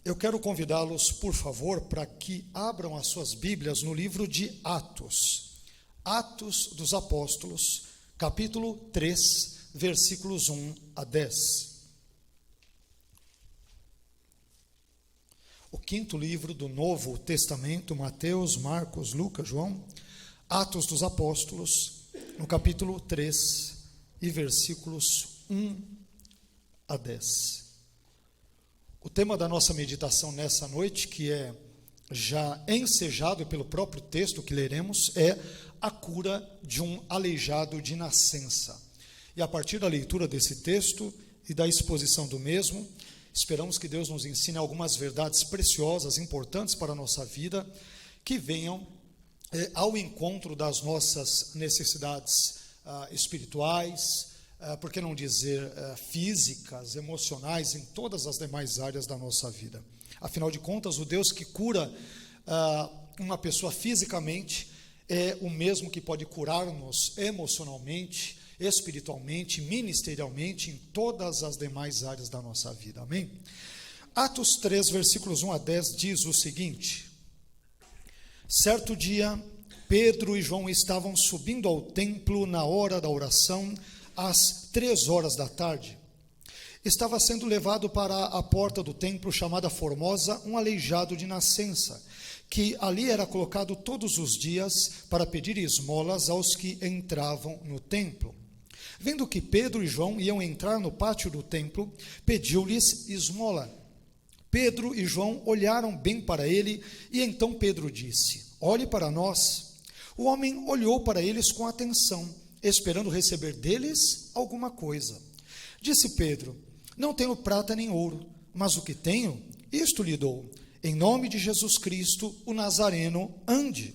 Eu quero convidá-los, por favor, para que abram as suas Bíblias no livro de Atos. Atos dos Apóstolos, capítulo 3, versículos 1 a 10. O quinto livro do Novo Testamento, Mateus, Marcos, Lucas, João. Atos dos Apóstolos, no capítulo 3, e versículos 1 a 10. O tema da nossa meditação nessa noite, que é já ensejado pelo próprio texto que leremos, é a cura de um aleijado de nascença. E a partir da leitura desse texto e da exposição do mesmo, esperamos que Deus nos ensine algumas verdades preciosas, importantes para a nossa vida, que venham ao encontro das nossas necessidades espirituais, por que não dizer físicas, emocionais, em todas as demais áreas da nossa vida. Afinal de contas, o Deus que cura uma pessoa fisicamente é o mesmo que pode curar-nos emocionalmente, espiritualmente, ministerialmente, em todas as demais áreas da nossa vida. Amém? Atos 3, versículos 1 a 10 diz o seguinte: certo dia, Pedro e João estavam subindo ao templo na hora da oração, às 3 horas da tarde. Estava sendo levado para a porta do templo chamada Formosa um aleijado de nascença, que ali era colocado todos os dias para pedir esmolas aos que entravam no templo. Vendo que Pedro e João iam entrar no pátio do templo, pediu-lhes esmola. Pedro e João olharam bem para ele, e então Pedro disse: olhe para nós. O homem olhou para eles com atenção, esperando receber deles alguma coisa. Disse Pedro: não tenho prata nem ouro, mas o que tenho, isto lhe dou. Em nome de Jesus Cristo, o Nazareno, ande.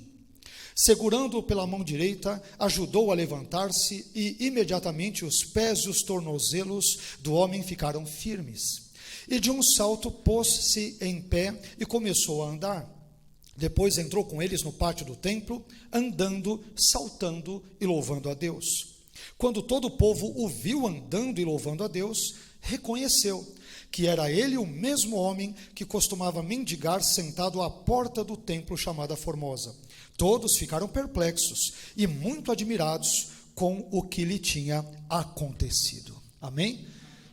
Segurando-o pela mão direita, ajudou a levantar-se, e imediatamente os pés e os tornozelos do homem ficaram firmes. E de um salto pôs-se em pé e começou a andar. Depois entrou com eles no pátio do templo, andando, saltando e louvando a Deus. Quando todo o povo o viu andando e louvando a Deus, reconheceu que era ele o mesmo homem que costumava mendigar sentado à porta do templo chamada Formosa. Todos ficaram perplexos e muito admirados com o que lhe tinha acontecido. Amém?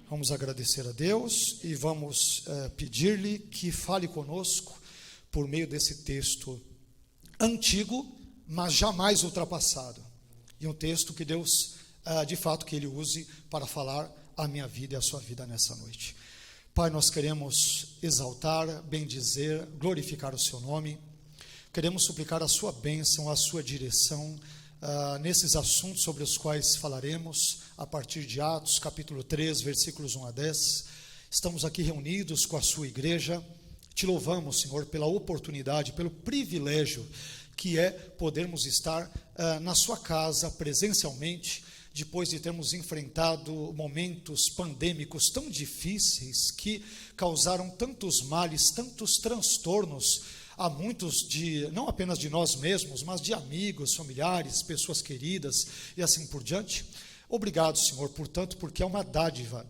Vamos agradecer a Deus e vamos pedir-lhe que fale conosco por meio desse texto antigo, mas jamais ultrapassado. E um texto que Deus, de fato, que Ele use para falar a minha vida e a sua vida nessa noite. Pai, nós queremos exaltar, bendizer, glorificar o Seu nome. Queremos suplicar a Sua bênção, a Sua direção nesses assuntos sobre os quais falaremos a partir de Atos, capítulo 3, versículos 1 a 10. Estamos aqui reunidos com a Sua igreja. Te louvamos, Senhor, pela oportunidade, pelo privilégio que é podermos estar na Sua casa presencialmente, depois de termos enfrentado momentos pandêmicos tão difíceis que causaram tantos males, tantos transtornos a muitos não apenas de nós mesmos, mas de amigos, familiares, pessoas queridas e assim por diante. Obrigado, Senhor, portanto, porque é uma dádiva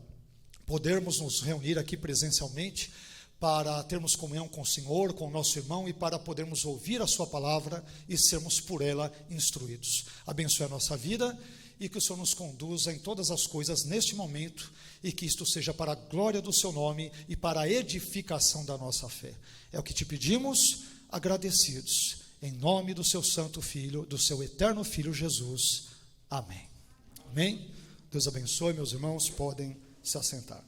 podermos nos reunir aqui presencialmente para termos comunhão com o Senhor, com o nosso irmão e para podermos ouvir a Sua palavra e sermos por ela instruídos. Abençoe a nossa vida e que o Senhor nos conduza em todas as coisas neste momento e que isto seja para a glória do Seu nome e para a edificação da nossa fé. É o que te pedimos, agradecidos, em nome do Seu Santo Filho, do Seu eterno Filho Jesus. Amém. Amém? Deus abençoe, meus irmãos, podem se assentar.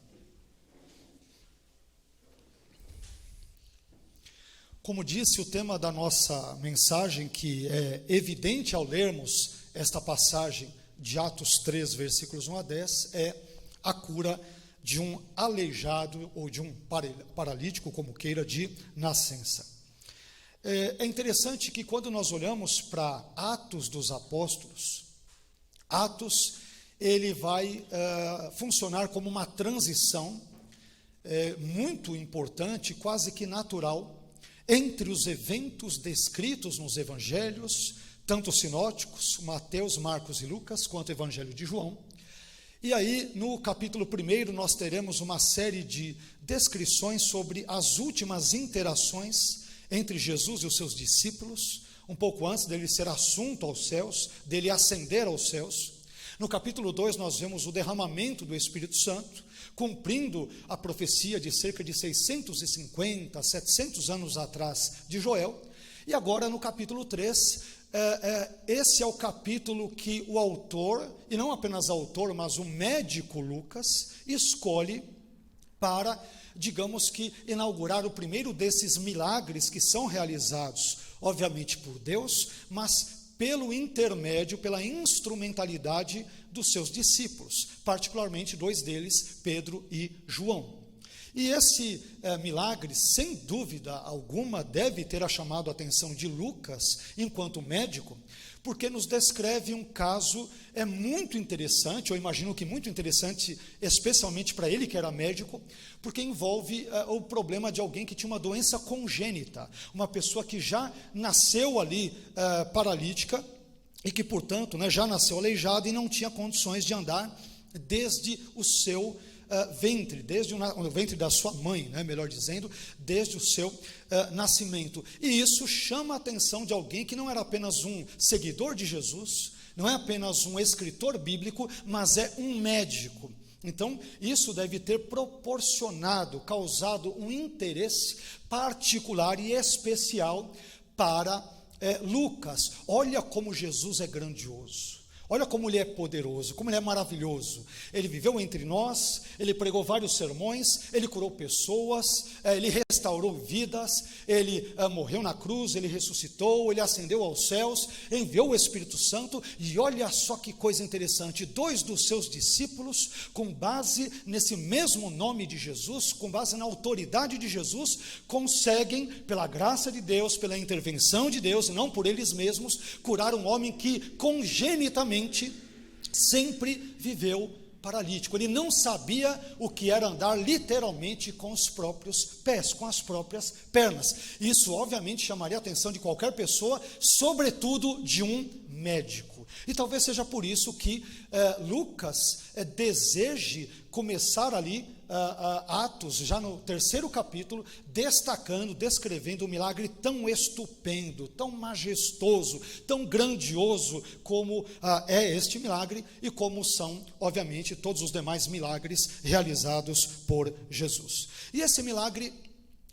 Como disse, o tema da nossa mensagem, que é evidente ao lermos esta passagem de Atos 3, versículos 1 a 10, é a cura de um aleijado ou de um paralítico, como queira, de nascença. É interessante que quando nós olhamos para Atos dos Apóstolos, Atos, ele vai funcionar como uma transição muito importante, quase que natural, entre os eventos descritos nos evangelhos, tanto sinóticos, Mateus, Marcos e Lucas, quanto o evangelho de João, E aí, no capítulo 1, nós teremos uma série de descrições sobre as últimas interações entre Jesus e os seus discípulos, um pouco antes dele ser assunto aos céus, dele ascender aos céus. No capítulo 2, nós vemos o derramamento do Espírito Santo, cumprindo a profecia de cerca de 650, 700 anos atrás de Joel. E agora, no capítulo 3, esse é o capítulo que o autor, e não apenas o autor, mas o médico Lucas, escolhe para, digamos que, inaugurar o primeiro desses milagres que são realizados, obviamente por Deus, mas pelo intermédio, pela instrumentalidade dos seus discípulos, particularmente 2 deles, Pedro e João. E esse milagre, sem dúvida alguma, deve ter chamado a atenção de Lucas, enquanto médico, porque nos descreve um caso muito interessante, eu imagino que muito interessante, especialmente para ele que era médico, porque envolve o problema de alguém que tinha uma doença congênita, uma pessoa que já nasceu ali paralítica, e que, portanto, já nasceu aleijada e não tinha condições de andar desde o seu ventre, desde o ventre da sua mãe, melhor dizendo, desde o seu nascimento. E isso chama a atenção de alguém que não era apenas um seguidor de Jesus, não é apenas um escritor bíblico, mas é um médico. Então, isso deve ter causado um interesse particular e especial para Lucas. Olha como Jesus é grandioso. Olha como ele é poderoso, como ele é maravilhoso. Ele viveu entre nós, ele pregou vários sermões, ele curou pessoas, ele restaurou vidas, ele morreu na cruz, ele ressuscitou, ele ascendeu aos céus, enviou o Espírito Santo. E olha só que coisa interessante, 2 dos seus discípulos, com base nesse mesmo nome de Jesus, com base na autoridade de Jesus, conseguem, pela graça de Deus, pela intervenção de Deus, e não por eles mesmos, curar um homem que congenitamente sempre viveu paralítico. Ele não sabia o que era andar literalmente com os próprios pés, com as próprias pernas. Isso obviamente chamaria a atenção de qualquer pessoa, sobretudo de um médico. E talvez seja por isso que Lucas deseje começar ali Atos, já no 3º capítulo, descrevendo um milagre tão estupendo, tão majestoso, tão grandioso como é este milagre, e como são, obviamente, todos os demais milagres realizados por Jesus. E esse milagre,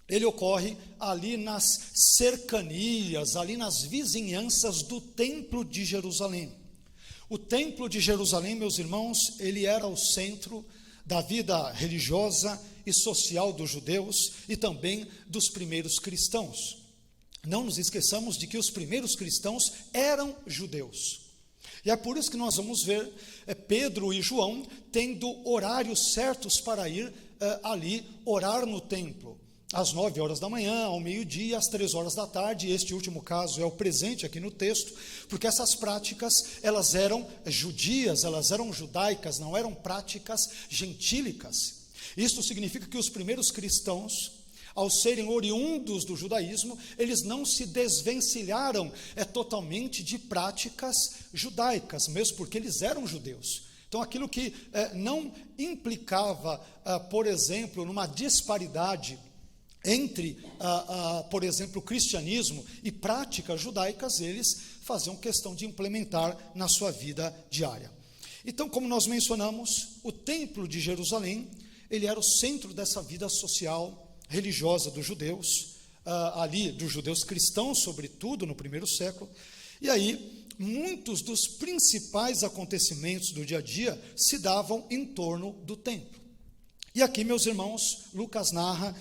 ele ocorre ali nas cercanias, ali nas vizinhanças do Templo de Jerusalém. O Templo de Jerusalém, meus irmãos, ele era o centro da vida religiosa e social dos judeus e também dos primeiros cristãos. Não nos esqueçamos de que os primeiros cristãos eram judeus. E é por isso que nós vamos ver Pedro e João tendo horários certos para ir ali orar no templo. Às 9 horas da manhã, ao meio-dia, às 3 horas da tarde. Este último caso é o presente aqui no texto, porque essas práticas, elas eram judias, elas eram judaicas, não eram práticas gentílicas. Isto significa que os primeiros cristãos, ao serem oriundos do judaísmo, eles não se desvencilharam totalmente de práticas judaicas, mesmo porque eles eram judeus. Então, aquilo que não implicava, por exemplo, numa disparidade entre, por exemplo, o cristianismo e práticas judaicas, eles faziam questão de implementar na sua vida diária. Então, como nós mencionamos, o Templo de Jerusalém, ele era o centro dessa vida social, religiosa dos judeus, ali dos judeus cristãos, sobretudo no 1º século. E aí, muitos dos principais acontecimentos do dia a dia se davam em torno do templo. E aqui, meus irmãos, Lucas narra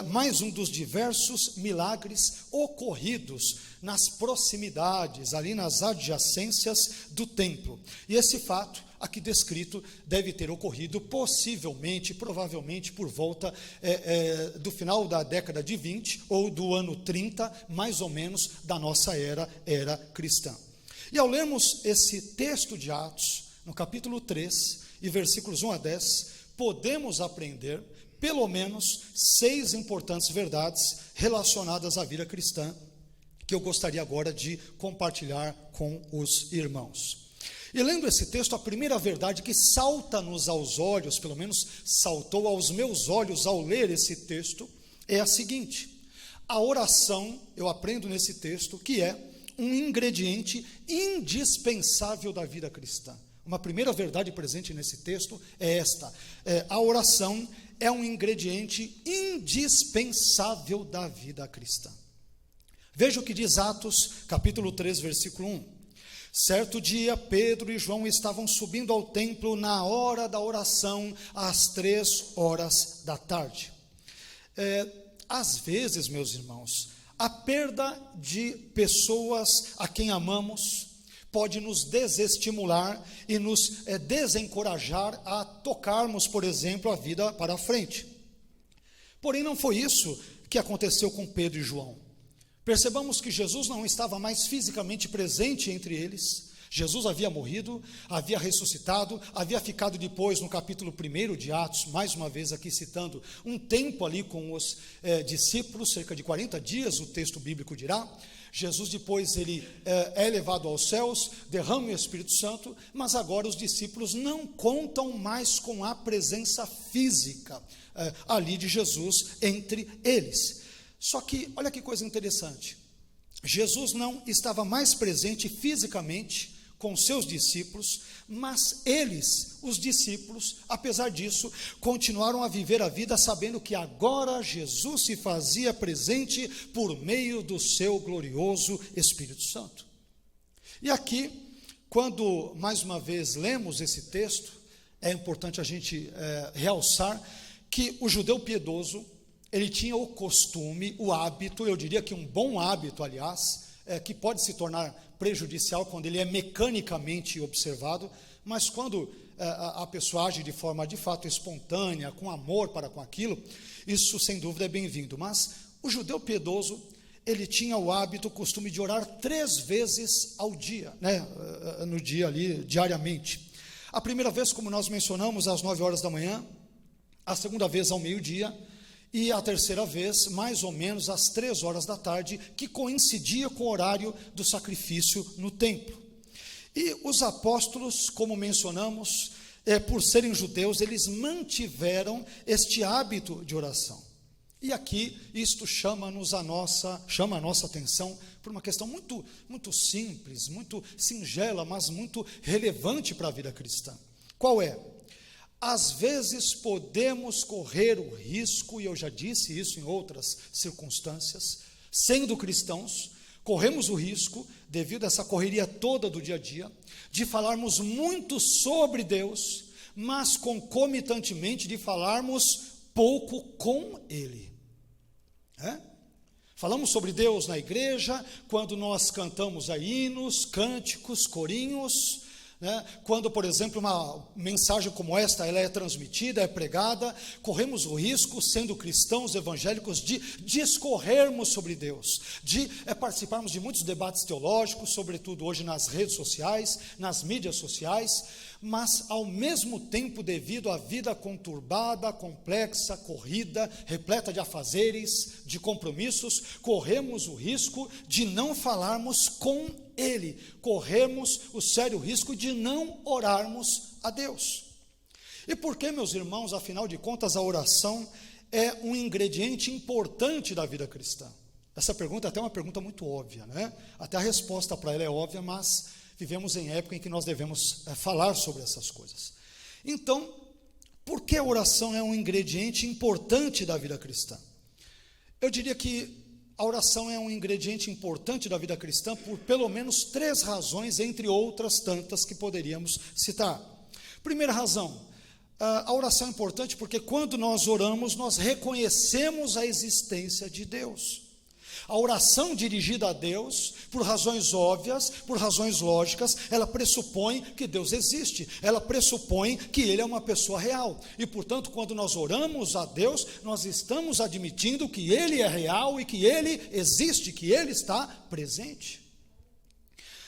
mais um dos diversos milagres ocorridos nas proximidades, ali nas adjacências do templo. E esse fato, aqui descrito, deve ter ocorrido possivelmente, provavelmente por volta do final da década de 20 ou do ano 30, mais ou menos, da nossa era cristã. E ao lermos esse texto de Atos, no capítulo 3, e versículos 1 a 10, podemos aprender pelo menos 6 importantes verdades relacionadas à vida cristã, que eu gostaria agora de compartilhar com os irmãos. E lendo esse texto, a primeira verdade que salta-nos aos olhos, pelo menos saltou aos meus olhos ao ler esse texto, é a seguinte: a oração, eu aprendo nesse texto, que é um ingrediente indispensável da vida cristã. Uma primeira verdade presente nesse texto é esta: a oração é um ingrediente indispensável da vida cristã. Veja o que diz Atos, capítulo 3, versículo 1. Certo dia, Pedro e João estavam subindo ao templo na hora da oração, às 3 da tarde. Às vezes, meus irmãos, a perda de pessoas a quem amamos pode nos desestimular e nos desencorajar a tocarmos, por exemplo, a vida para a frente. Porém, não foi isso que aconteceu com Pedro e João. Percebamos que Jesus não estava mais fisicamente presente entre eles. Jesus havia morrido, havia ressuscitado, havia ficado depois no capítulo 1 de Atos, mais uma vez aqui citando, um tempo ali com os discípulos, cerca de 40 dias, o texto bíblico dirá. Jesus depois ele é levado aos céus, derrama o Espírito Santo, mas agora os discípulos não contam mais com a presença física ali de Jesus entre eles. Só que, olha que coisa interessante, Jesus não estava mais presente fisicamente com seus discípulos, mas eles, os discípulos, apesar disso, continuaram a viver a vida sabendo que agora Jesus se fazia presente por meio do seu glorioso Espírito Santo. E aqui, quando mais uma vez lemos esse texto, é importante a gente realçar que o judeu piedoso, ele tinha o costume, o hábito, eu diria que um bom hábito, aliás, que pode se tornar prejudicial quando ele é mecanicamente observado, mas quando a pessoa age de forma de fato espontânea, com amor para com aquilo, isso sem dúvida é bem-vindo. Mas o judeu piedoso, ele tinha o hábito, o costume de orar 3 vezes ao dia, no dia ali, diariamente. A primeira vez, como nós mencionamos, às 9 da manhã, a segunda vez ao meio-dia, e a terceira vez, mais ou menos às 3 da tarde, que coincidia com o horário do sacrifício no templo. E os apóstolos, como mencionamos, por serem judeus, eles mantiveram este hábito de oração. E aqui, isto chama a nossa atenção por uma questão muito, muito simples, muito singela, mas muito relevante para a vida cristã. Qual é? Às vezes podemos correr o risco, e eu já disse isso em outras circunstâncias, sendo cristãos, corremos o risco, devido a essa correria toda do dia a dia, de falarmos muito sobre Deus, mas concomitantemente de falarmos pouco com Ele. Falamos sobre Deus na igreja, quando nós cantamos hinos, cânticos, corinhos, quando, por exemplo, uma mensagem como esta ela é transmitida, é pregada, corremos o risco, sendo cristãos evangélicos, de discorrermos sobre Deus, de participarmos de muitos debates teológicos, sobretudo hoje nas redes sociais, nas mídias sociais, mas ao mesmo tempo, devido à vida conturbada, complexa, corrida, repleta de afazeres, de compromissos, corremos o risco de não falarmos com Ele, corremos o sério risco de não orarmos a Deus. E por que, meus irmãos, afinal de contas, a oração é um ingrediente importante da vida cristã? Essa pergunta é até uma pergunta muito óbvia, Até a resposta para ela é óbvia, mas vivemos em época em que nós devemos falar sobre essas coisas. Então, por que a oração é um ingrediente importante da vida cristã? Eu diria que a oração é um ingrediente importante da vida cristã por pelo menos 3 razões, entre outras tantas que poderíamos citar. Primeira razão, a oração é importante porque quando nós oramos, nós reconhecemos a existência de Deus. A oração dirigida a Deus, por razões óbvias, por razões lógicas, ela pressupõe que Deus existe, ela pressupõe que Ele é uma pessoa real, e portanto quando nós oramos a Deus, nós estamos admitindo que Ele é real e que Ele existe, que Ele está presente.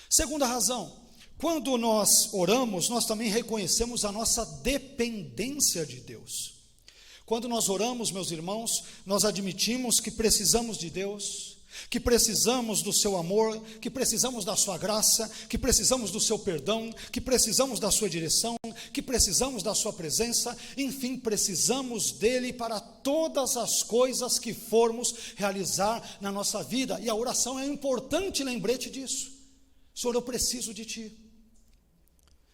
Segunda razão, quando nós oramos, nós também reconhecemos a nossa dependência de Deus. Quando nós oramos, meus irmãos, nós admitimos que precisamos de Deus, que precisamos do seu amor, que precisamos da sua graça, que precisamos do seu perdão, que precisamos da sua direção, que precisamos da sua presença, enfim, precisamos dele para todas as coisas que formos realizar na nossa vida. E a oração é um importante lembrete disso. Senhor, eu preciso de ti.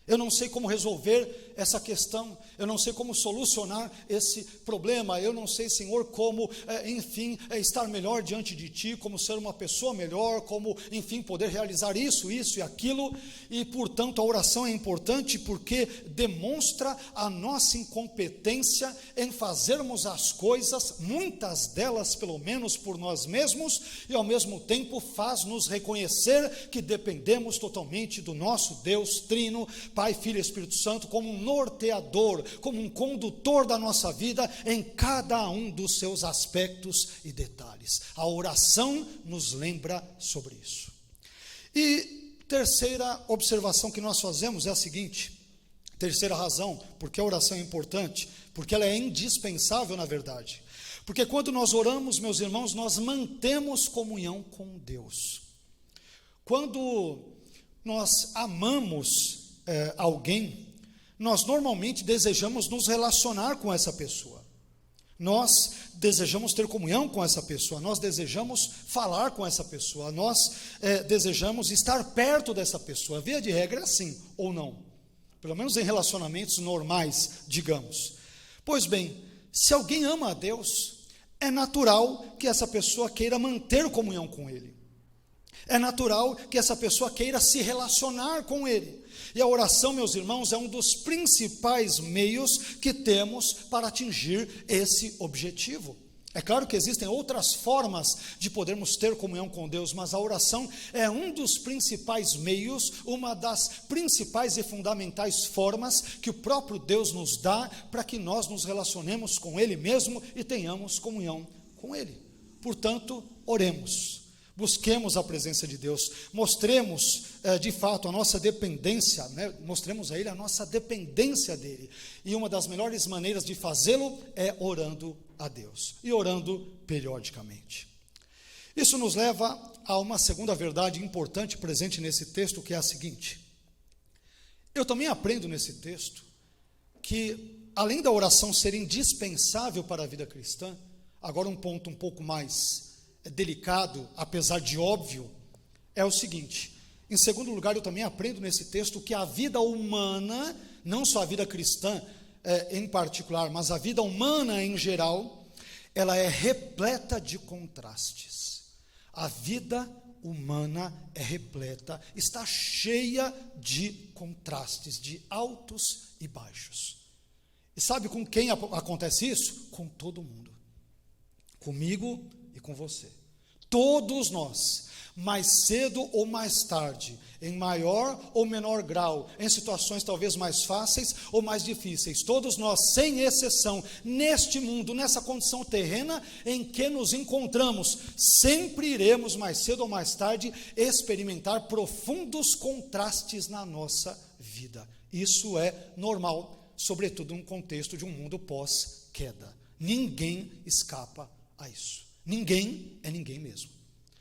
Eu não sei como resolver essa questão, eu não sei como solucionar esse problema, eu não sei, Senhor, como, enfim, estar melhor diante de Ti, como ser uma pessoa melhor, como, enfim, poder realizar isso e aquilo, e, portanto, a oração é importante porque demonstra a nossa incompetência em fazermos as coisas, muitas delas, pelo menos, por nós mesmos, e, ao mesmo tempo, faz-nos reconhecer que dependemos totalmente do nosso Deus Trino, Pai, Filho e Espírito Santo, como um norteador, como um condutor da nossa vida em cada um dos seus aspectos e detalhes. A oração nos lembra sobre isso. E terceira observação que nós fazemos é a seguinte, terceira razão, porque a oração é importante, porque ela é indispensável na verdade. Porque quando nós oramos, meus irmãos, nós mantemos comunhão com Deus. Quando nós amamos alguém, nós normalmente desejamos nos relacionar com essa pessoa, nós desejamos ter comunhão com essa pessoa, nós desejamos falar com essa pessoa, nós desejamos estar perto dessa pessoa. Via de regra é assim, ou não, pelo menos em relacionamentos normais, digamos. Pois bem, se alguém ama a Deus, é natural que essa pessoa queira manter comunhão com Ele, é natural que essa pessoa queira se relacionar com Ele. E a oração, meus irmãos, é um dos principais meios que temos para atingir esse objetivo. É claro que existem outras formas de podermos ter comunhão com Deus, mas a oração é um dos principais meios, uma das principais e fundamentais formas que o próprio Deus nos dá para que nós nos relacionemos com Ele mesmo e tenhamos comunhão com Ele. Portanto, oremos. Busquemos a presença de Deus, mostremos de fato a nossa dependência, mostremos a Ele a nossa dependência dEle, e uma das melhores maneiras de fazê-lo é orando a Deus, e orando periodicamente. Isso nos leva a uma segunda verdade importante presente nesse texto, que é a seguinte: eu também aprendo nesse texto que, além da oração ser indispensável para a vida cristã, agora um ponto um pouco mais delicado, apesar de óbvio, é o seguinte: em segundo lugar, eu também aprendo nesse texto que a vida humana, não só a vida cristã em particular, mas a vida humana em geral, ela é repleta de contrastes. A vida humana é repleta, está cheia de contrastes, de altos e baixos. E sabe com quem acontece isso? Com todo mundo, comigo e com você. Todos nós, mais cedo ou mais tarde, em maior ou menor grau, em situações talvez mais fáceis ou mais difíceis, todos nós, sem exceção, neste mundo, nessa condição terrena em que nos encontramos, sempre iremos, mais cedo ou mais tarde, experimentar profundos contrastes na nossa vida. Isso é normal, sobretudo no contexto de um mundo pós-queda. Ninguém escapa a isso. Ninguém é ninguém mesmo.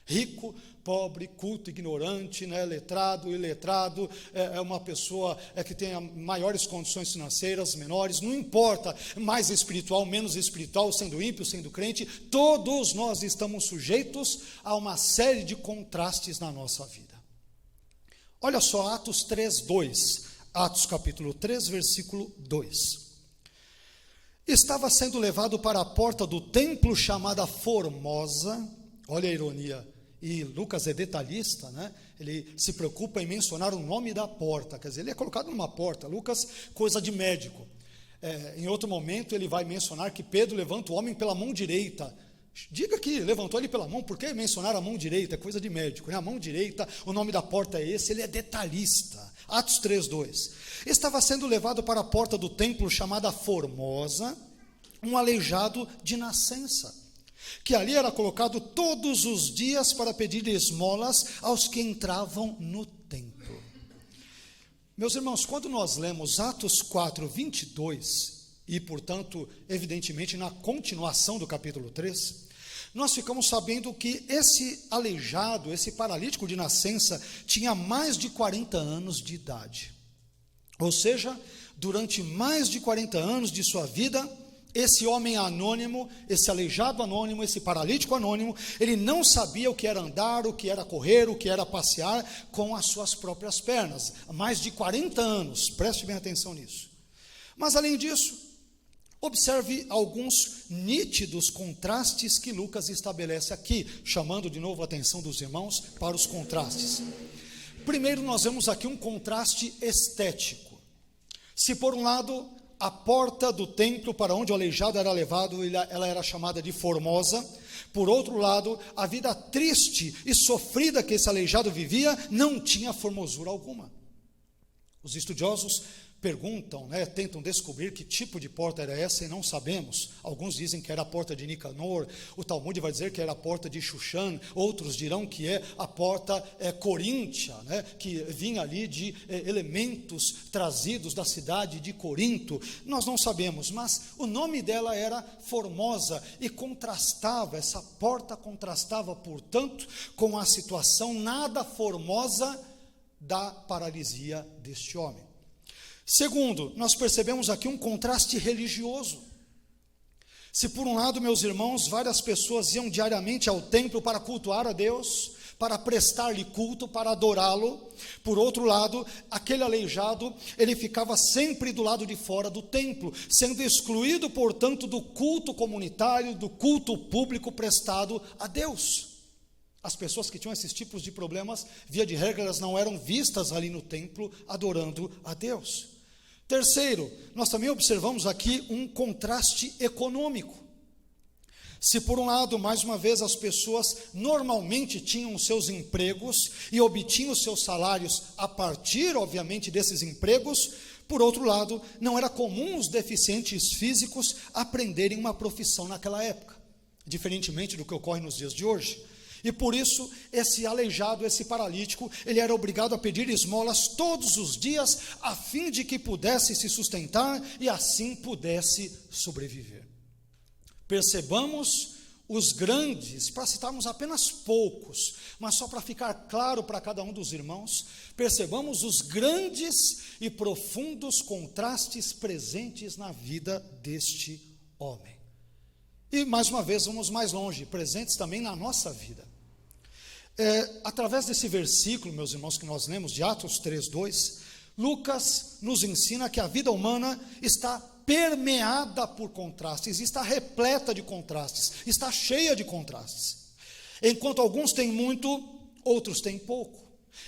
Rico, pobre, culto, ignorante, letrado, iletrado, é uma pessoa que tenha maiores condições financeiras, menores, não importa, mais espiritual, menos espiritual, sendo ímpio, sendo crente, todos nós estamos sujeitos a uma série de contrastes na nossa vida. Olha só, Atos 3:2, Atos capítulo 3, versículo 2. Estava sendo levado para a porta do templo chamada Formosa. Olha a ironia, e Lucas é detalhista, ele se preocupa em mencionar o nome da porta, quer dizer, ele é colocado numa porta. Lucas, coisa de médico. Em outro momento ele vai mencionar que Pedro levanta o homem pela mão direita. Diga que levantou ele pela mão, por que mencionar a mão direita? É coisa de médico, A mão direita, o nome da porta é esse, ele é detalhista. Atos 3:2. Estava sendo levado para a porta do templo chamada Formosa, um aleijado de nascença, que ali era colocado todos os dias para pedir esmolas aos que entravam no templo. Meus irmãos, quando nós lemos Atos 4:22, e portanto, evidentemente na continuação do capítulo 3, nós ficamos sabendo que esse aleijado, esse paralítico de nascença, tinha mais de 40 anos de idade. Ou seja, durante mais de 40 anos de sua vida, esse homem anônimo, esse aleijado anônimo, esse paralítico anônimo, ele não sabia o que era andar, o que era correr, o que era passear com as suas próprias pernas. Mais de 40 anos, preste bem atenção nisso. Mas além disso, observe alguns nítidos contrastes que Lucas estabelece aqui, chamando de novo a atenção dos irmãos para os contrastes. Primeiro, nós vemos aqui um contraste estético. Se por um lado, a porta do templo para onde o aleijado era levado, ela era chamada de Formosa. Por outro lado, a vida triste e sofrida que esse aleijado vivia não tinha formosura alguma. Os estudiosos perguntam, tentam descobrir que tipo de porta era essa e não sabemos. Alguns dizem que era a porta de Nicanor, o Talmud vai dizer que era a porta de Xuxã, outros dirão que é a porta coríntia, que vinha ali de elementos trazidos da cidade de Corinto. Nós não sabemos, mas o nome dela era Formosa e contrastava, essa porta contrastava, portanto, com a situação nada formosa da paralisia deste homem. Segundo, nós percebemos aqui um contraste religioso. Se por um lado, meus irmãos, várias pessoas iam diariamente ao templo para cultuar a Deus, para prestar-lhe culto, para adorá-lo, por outro lado, aquele aleijado, ele ficava sempre do lado de fora do templo, sendo excluído, portanto, do culto comunitário, do culto público prestado a Deus. As pessoas que tinham esses tipos de problemas, via de regra, elas não eram vistas ali no templo, adorando a Deus. Terceiro, nós também observamos aqui um contraste econômico. Se por um lado, mais uma vez, as pessoas normalmente tinham os seus empregos e obtinham os seus salários a partir, obviamente, desses empregos, por outro lado, não era comum os deficientes físicos aprenderem uma profissão naquela época, diferentemente do que ocorre nos dias de hoje. E por isso, esse aleijado, esse paralítico, ele era obrigado a pedir esmolas todos os dias, a fim de que pudesse se sustentar e assim pudesse sobreviver. Percebamos os grandes, para citarmos apenas poucos, mas só para ficar claro para cada um dos irmãos, percebamos os grandes e profundos contrastes presentes na vida deste homem. E mais uma vez, vamos mais longe, presentes também na nossa vida. Através desse versículo, meus irmãos, que nós lemos de Atos 3:2, Lucas nos ensina que a vida humana está permeada por contrastes, está repleta de contrastes, está cheia de contrastes. Enquanto alguns têm muito, outros têm pouco.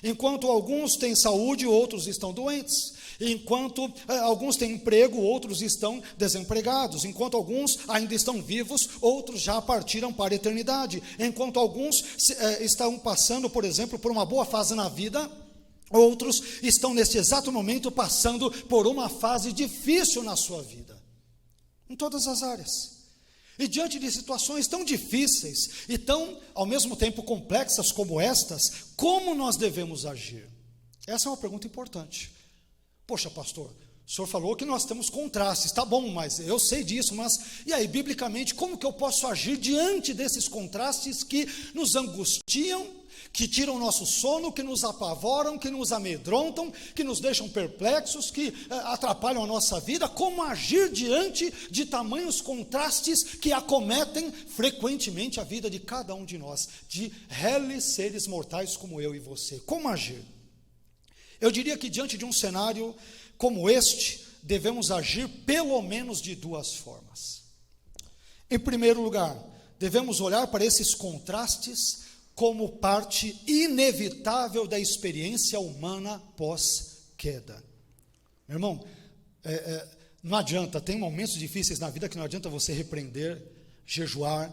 Enquanto alguns têm saúde, outros estão doentes. Enquanto alguns têm emprego, outros estão desempregados. Enquanto alguns ainda estão vivos, outros já partiram para a eternidade. Enquanto alguns estão passando, por exemplo, por uma boa fase na vida, outros estão neste exato momento passando por uma fase difícil na sua vida. Em todas as áreas. E diante de situações tão difíceis e tão, ao mesmo tempo, complexas como estas, como nós devemos agir? Essa é uma pergunta importante. Poxa, pastor, o senhor falou que nós temos contrastes, tá bom, mas eu sei disso, mas e aí, biblicamente, como que eu posso agir diante desses contrastes que nos angustiam, que tiram o nosso sono, que nos apavoram, que nos amedrontam, que nos deixam perplexos, que atrapalham a nossa vida? Como agir diante de tamanhos contrastes que acometem frequentemente a vida de cada um de nós, de réis seres mortais como eu e você? Como agir? Eu diria que diante de um cenário como este, devemos agir pelo menos de duas formas. Em primeiro lugar, devemos olhar para esses contrastes como parte inevitável da experiência humana pós-queda. Meu irmão, não adianta, tem momentos difíceis na vida que não adianta você repreender, jejuar,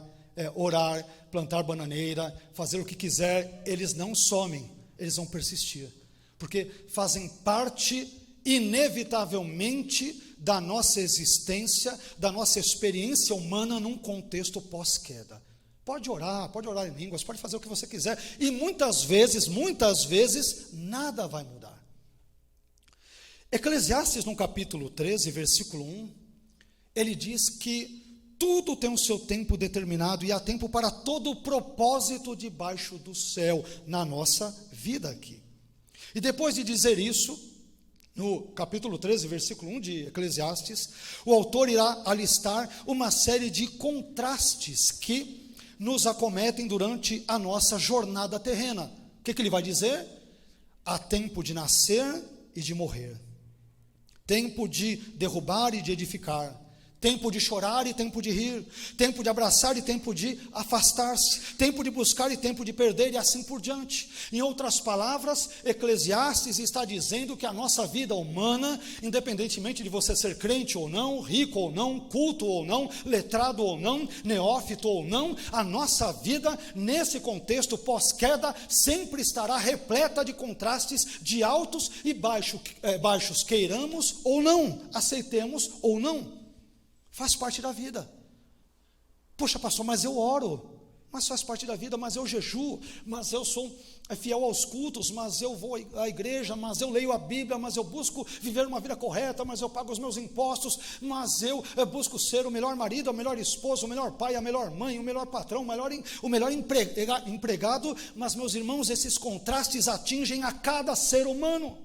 orar, plantar bananeira, fazer o que quiser, eles não somem, eles vão persistir. Porque fazem parte, inevitavelmente, da nossa existência, da nossa experiência humana num contexto pós-queda. Pode orar em línguas, pode fazer o que você quiser, e muitas vezes, nada vai mudar. Eclesiastes, no capítulo 13, versículo 1, ele diz que Tudo tem o seu tempo determinado e há tempo para todo o propósito debaixo do céu, na nossa vida aqui. E depois de dizer isso, no capítulo 13, versículo 1 de Eclesiastes, o autor irá alistar uma série de contrastes que nos acometem durante a nossa jornada terrena. O que ele vai dizer? Há tempo de nascer e de morrer, tempo de derrubar e de edificar, tempo de chorar e tempo de rir, tempo de abraçar e tempo de afastar-se, tempo de buscar e tempo de perder, e assim por diante. Em outras palavras, Eclesiastes está dizendo que a nossa vida humana, independentemente de você ser crente ou não, rico ou não, culto ou não, letrado ou não, neófito ou não, a nossa vida, nesse contexto pós-queda, sempre estará repleta de contrastes de altos e baixos, queiramos ou não, aceitemos ou não. Faz parte da vida. Poxa, pastor, mas eu oro. Mas faz parte da vida, mas eu jejuo, mas eu sou fiel aos cultos, mas eu vou à igreja, mas eu leio a Bíblia, mas eu busco viver uma vida correta, mas eu pago os meus impostos, mas eu busco ser o melhor marido, o melhor esposo, o melhor pai, a melhor mãe, o melhor patrão, o melhor empregado. Mas, meus irmãos, esses contrastes atingem a cada ser humano.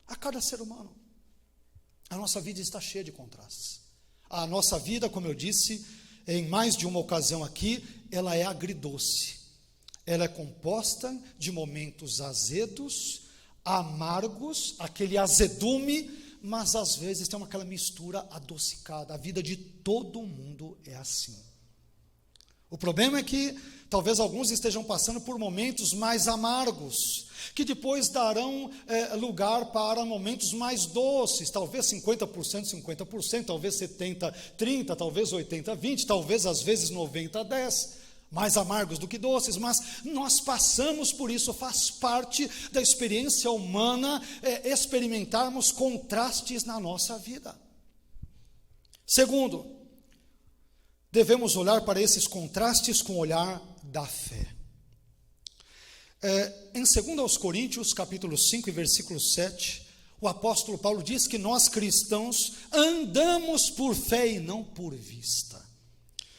A cada ser humano. A nossa vida está cheia de contrastes. A nossa vida, como eu disse, em mais de uma ocasião aqui, ela é agridoce. Ela é composta de momentos azedos, amargos, aquele azedume, mas às vezes tem aquela mistura adocicada. A vida de todo mundo é assim. O problema é que talvez alguns estejam passando por momentos mais amargos, que depois darão lugar para momentos mais doces, talvez 50%, 50%, talvez 70%, 30%, talvez 80%, 20%, talvez às vezes 90%, 10%, mais amargos do que doces, mas nós passamos por isso, faz parte da experiência humana experimentarmos contrastes na nossa vida. Segundo, devemos olhar para esses contrastes com o olhar da fé. Em 2 Coríntios, capítulo 5 e versículo 7, o apóstolo Paulo diz que nós cristãos andamos por fé e não por vista.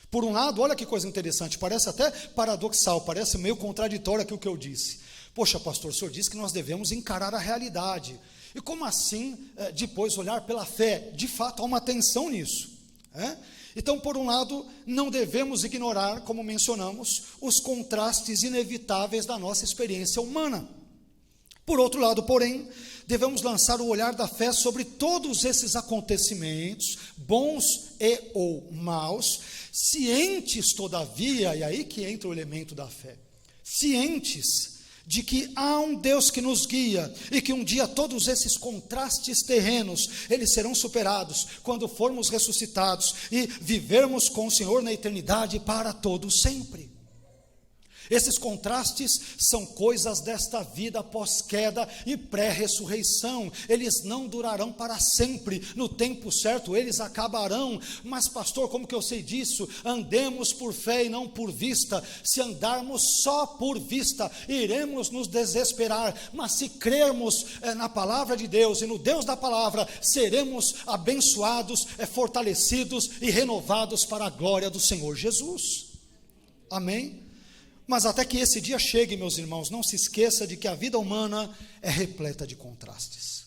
Por um lado, olha que coisa interessante, parece até paradoxal, parece meio contraditório aqui o que eu disse. Poxa, pastor, o senhor disse que nós devemos encarar a realidade. E como assim depois olhar pela fé? De fato, há uma tensão nisso. Então, por um lado, não devemos ignorar, como mencionamos, os contrastes inevitáveis da nossa experiência humana. Por outro lado, porém, devemos lançar o olhar da fé sobre todos esses acontecimentos, bons e ou maus, cientes, todavia, e aí que entra o elemento da fé, cientes de que há um Deus que nos guia e que um dia todos esses contrastes terrenos, eles serão superados quando formos ressuscitados e vivermos com o Senhor na eternidade para todo sempre. Esses contrastes são coisas desta vida pós-queda e pré-ressurreição. Eles não durarão para sempre. No tempo certo eles acabarão. Mas pastor, como que eu sei disso? Andemos por fé e não por vista. Se andarmos só por vista, iremos nos desesperar. Mas se crermos na palavra de Deus e no Deus da palavra, seremos abençoados, fortalecidos e renovados para a glória do Senhor Jesus. Amém? Mas até que esse dia chegue, meus irmãos, não se esqueça de que a vida humana é repleta de contrastes.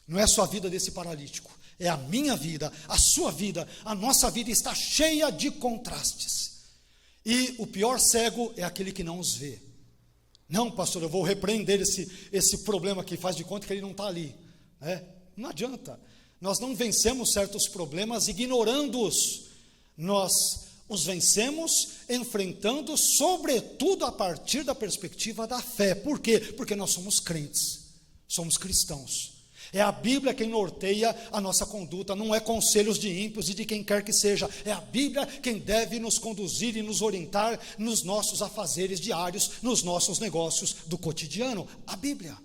Não é só a vida desse paralítico, é a minha vida, a sua vida, a nossa vida está cheia de contrastes. E o pior cego é aquele que não os vê. Não, pastor, eu vou repreender esse problema que faz de conta que ele não está ali. Não adianta. Nós não vencemos certos problemas ignorando-os. Nós os vencemos enfrentando, sobretudo a partir da perspectiva da fé. Por quê? Porque nós somos crentes, somos cristãos. É a Bíblia quem norteia a nossa conduta, não é conselhos de ímpios e de quem quer que seja. É a Bíblia quem deve nos conduzir e nos orientar nos nossos afazeres diários, nos nossos negócios do cotidiano. A Bíblia.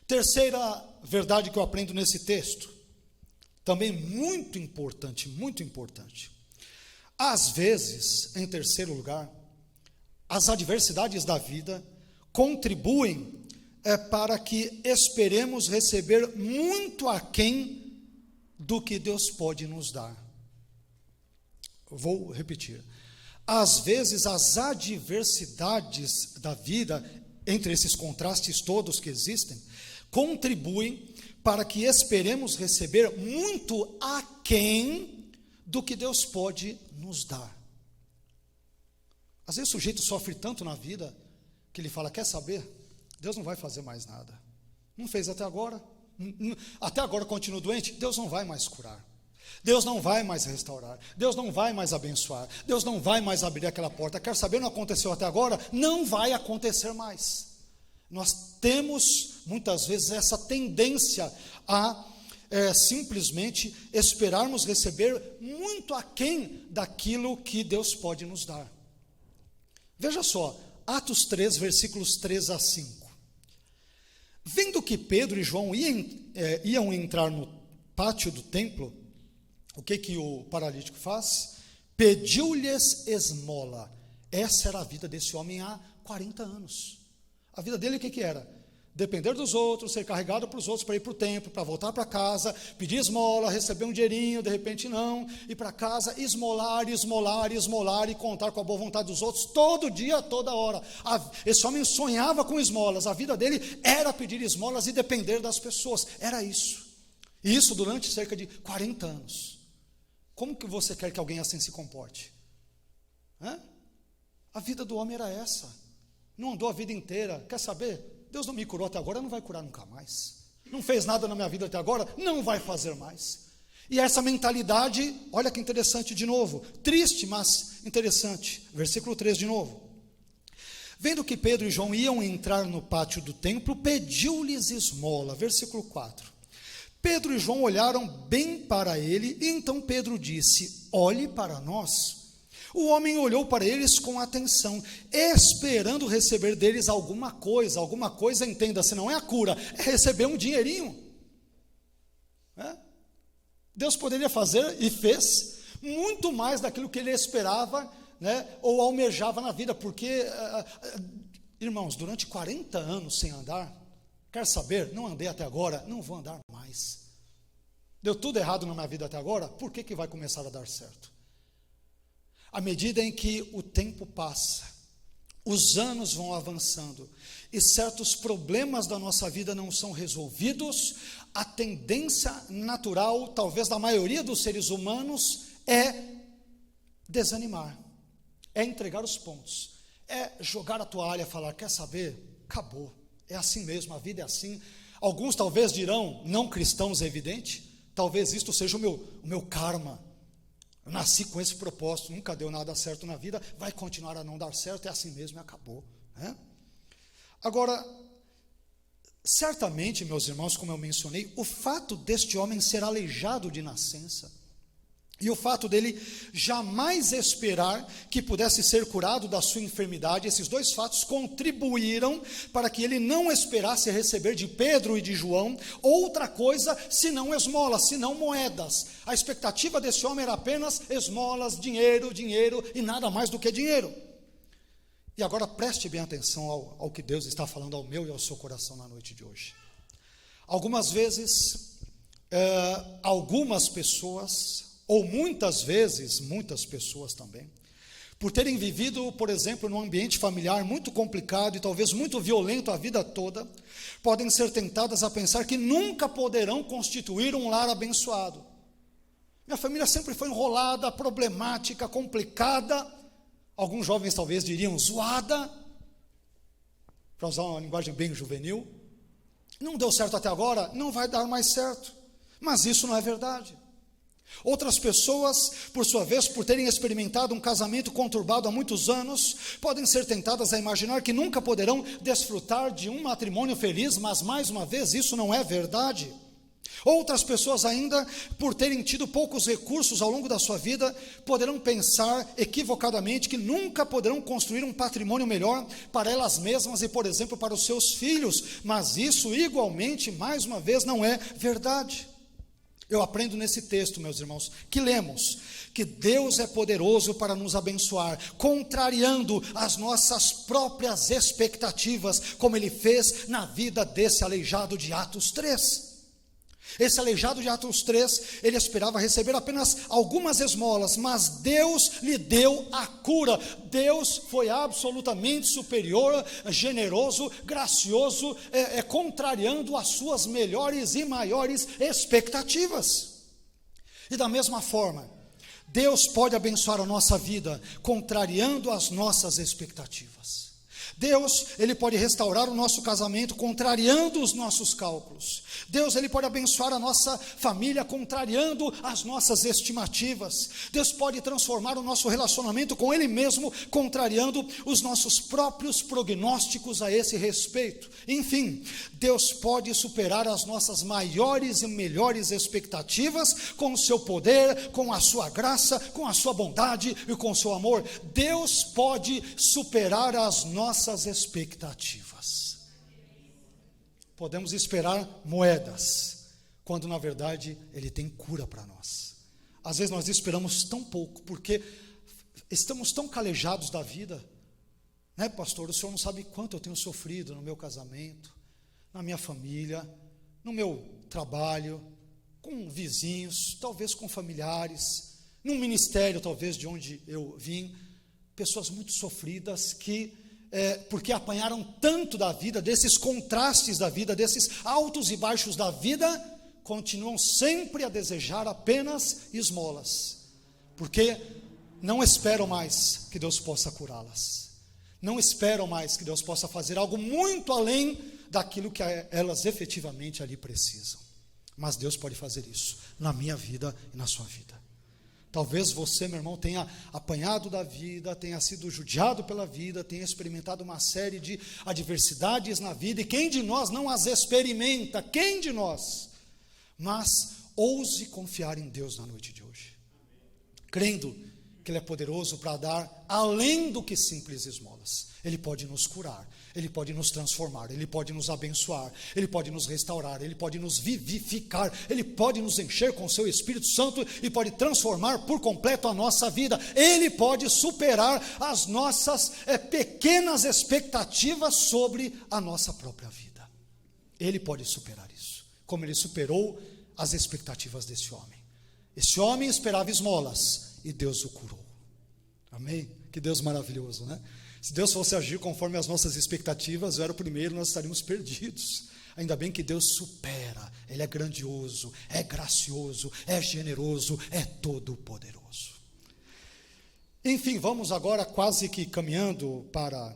Terceira verdade que eu aprendo nesse texto, também muito importante, muito importante. Às vezes, em terceiro lugar, as adversidades da vida contribuem para que esperemos receber muito aquém do que Deus pode nos dar. Vou repetir. Às vezes as adversidades da vida, entre esses contrastes todos que existem, contribuem para que esperemos receber muito aquém do que Deus pode nos dar. Às vezes o sujeito sofre tanto na vida que ele fala, quer saber? Deus não vai fazer mais nada. Não fez até agora. Até agora continua doente, Deus não vai mais curar. Deus não vai mais restaurar. Deus não vai mais abençoar. Deus não vai mais abrir aquela porta. Quer saber? Não aconteceu até agora? Não vai acontecer mais. Nós temos, muitas vezes, essa tendência a simplesmente esperarmos receber muito aquém daquilo que Deus pode nos dar. Veja só, Atos 3, versículos 3 a 5. Vendo que Pedro e João iam entrar no pátio do templo, o que o paralítico faz? Pediu-lhes esmola. Essa era a vida desse homem há 40 anos. A vida dele o que era? Depender dos outros, ser carregado para os outros, para ir para o templo, para voltar para casa, pedir esmola, receber um dinheirinho, de repente não, ir para casa, esmolar e contar com a boa vontade dos outros, todo dia, toda hora. Esse homem sonhava com esmolas, a vida dele era pedir esmolas e depender das pessoas, era isso. E isso durante cerca de 40 anos. Como que você quer que alguém assim se comporte? A vida do homem era essa. Não andou a vida inteira. Quer saber? Deus não me curou até agora, não vai curar nunca mais. Não fez nada na minha vida até agora, não vai fazer mais. E essa mentalidade, olha que interessante de novo. Triste, mas interessante. Versículo 3 de novo. Vendo que Pedro e João iam entrar no pátio do templo, pediu-lhes esmola. Versículo 4. Pedro e João olharam bem para ele, e então Pedro disse, olhe para nós. O homem olhou para eles com atenção, esperando receber deles alguma coisa, entenda-se, não é a cura, é receber um dinheirinho. Deus poderia fazer, e fez, muito mais daquilo que ele esperava, ou almejava na vida, porque, irmãos, durante 40 anos sem andar, quer saber? Não andei até agora, não vou andar mais. Deu tudo errado na minha vida até agora, por que vai começar a dar certo? À medida em que o tempo passa, os anos vão avançando, e certos problemas da nossa vida não são resolvidos, a tendência natural, talvez da maioria dos seres humanos, é desanimar, é entregar os pontos, é jogar a toalha, falar, quer saber? Acabou. É assim mesmo, a vida é assim. Alguns talvez dirão, não cristãos, é evidente, talvez isto seja o meu karma. Eu nasci com esse propósito, nunca deu nada certo na vida, vai continuar a não dar certo, é assim mesmo e acabou. Agora, certamente, meus irmãos, como eu mencionei, o fato deste homem ser aleijado de nascença, e o fato dele jamais esperar que pudesse ser curado da sua enfermidade, esses dois fatos contribuíram para que ele não esperasse receber de Pedro e de João outra coisa senão esmolas, senão moedas. A expectativa desse homem era apenas esmolas, dinheiro e nada mais do que dinheiro. E agora preste bem atenção ao que Deus está falando ao meu e ao seu coração na noite de hoje. Algumas vezes, algumas pessoas, ou muitas vezes, muitas pessoas também, por terem vivido, por exemplo, num ambiente familiar muito complicado e talvez muito violento a vida toda, podem ser tentadas a pensar que nunca poderão constituir um lar abençoado. Minha família sempre foi enrolada, problemática, complicada, alguns jovens talvez diriam zoada, para usar uma linguagem bem juvenil. Não deu certo até agora, não vai dar mais certo. Mas isso não é verdade. Outras pessoas, por sua vez, por terem experimentado um casamento conturbado há muitos anos, podem ser tentadas a imaginar que nunca poderão desfrutar de um matrimônio feliz, mas mais uma vez isso não é verdade. Outras pessoas ainda, por terem tido poucos recursos ao longo da sua vida, poderão pensar equivocadamente que nunca poderão construir um patrimônio melhor para elas mesmas e, por exemplo, para os seus filhos, mas isso igualmente, mais uma vez, não é verdade. Eu aprendo nesse texto, meus irmãos, que lemos, que Deus é poderoso para nos abençoar, contrariando as nossas próprias expectativas, como Ele fez na vida desse aleijado de Atos 3. Esse aleijado de Atos 3, ele esperava receber apenas algumas esmolas, mas Deus lhe deu a cura. Deus foi absolutamente superior, generoso, gracioso, contrariando as suas melhores e maiores expectativas. E da mesma forma, Deus pode abençoar a nossa vida, contrariando as nossas expectativas. Deus, ele pode restaurar o nosso casamento, contrariando os nossos cálculos. Deus, ele pode abençoar a nossa família, contrariando as nossas estimativas. Deus pode transformar o nosso relacionamento com Ele mesmo, contrariando os nossos próprios prognósticos a esse respeito. Enfim, Deus pode superar as nossas maiores e melhores expectativas com o seu poder, com a sua graça, com a sua bondade e com o seu amor. Deus pode superar as nossas expectativas. Podemos esperar moedas, quando na verdade Ele tem cura para nós. Às vezes nós esperamos tão pouco, porque estamos tão calejados da vida, né, pastor? O senhor não sabe quanto eu tenho sofrido no meu casamento, na minha família, no meu trabalho, com vizinhos, talvez com familiares, num ministério talvez de onde eu vim, pessoas muito sofridas que porque apanharam tanto da vida, desses contrastes da vida, desses altos e baixos da vida, continuam sempre a desejar apenas esmolas, porque não esperam mais que Deus possa curá-las, não esperam mais que Deus possa fazer algo muito além daquilo que elas efetivamente ali precisam. Mas Deus pode fazer isso na minha vida e na sua vida. Talvez você, meu irmão, tenha apanhado da vida, tenha sido judiado pela vida, tenha experimentado uma série de adversidades na vida, e quem de nós não as experimenta? Quem de nós? Mas ouse confiar em Deus na noite de hoje, crendo que Ele é poderoso para dar além do que simples esmolas. Ele pode nos curar, Ele pode nos transformar, Ele pode nos abençoar, Ele pode nos restaurar, Ele pode nos vivificar, Ele pode nos encher com o seu Espírito Santo e pode transformar por completo a nossa vida. Ele pode superar as nossas pequenas expectativas sobre a nossa própria vida. Ele pode superar isso, como Ele superou as expectativas desse homem. Esse homem esperava esmolas e Deus o curou. Amém? Que Deus maravilhoso, né? Se Deus fosse agir conforme as nossas expectativas, eu era o primeiro, nós estaríamos perdidos. Ainda bem que Deus supera, Ele é grandioso, é gracioso, é generoso, é todo poderoso. Enfim, vamos agora quase que caminhando para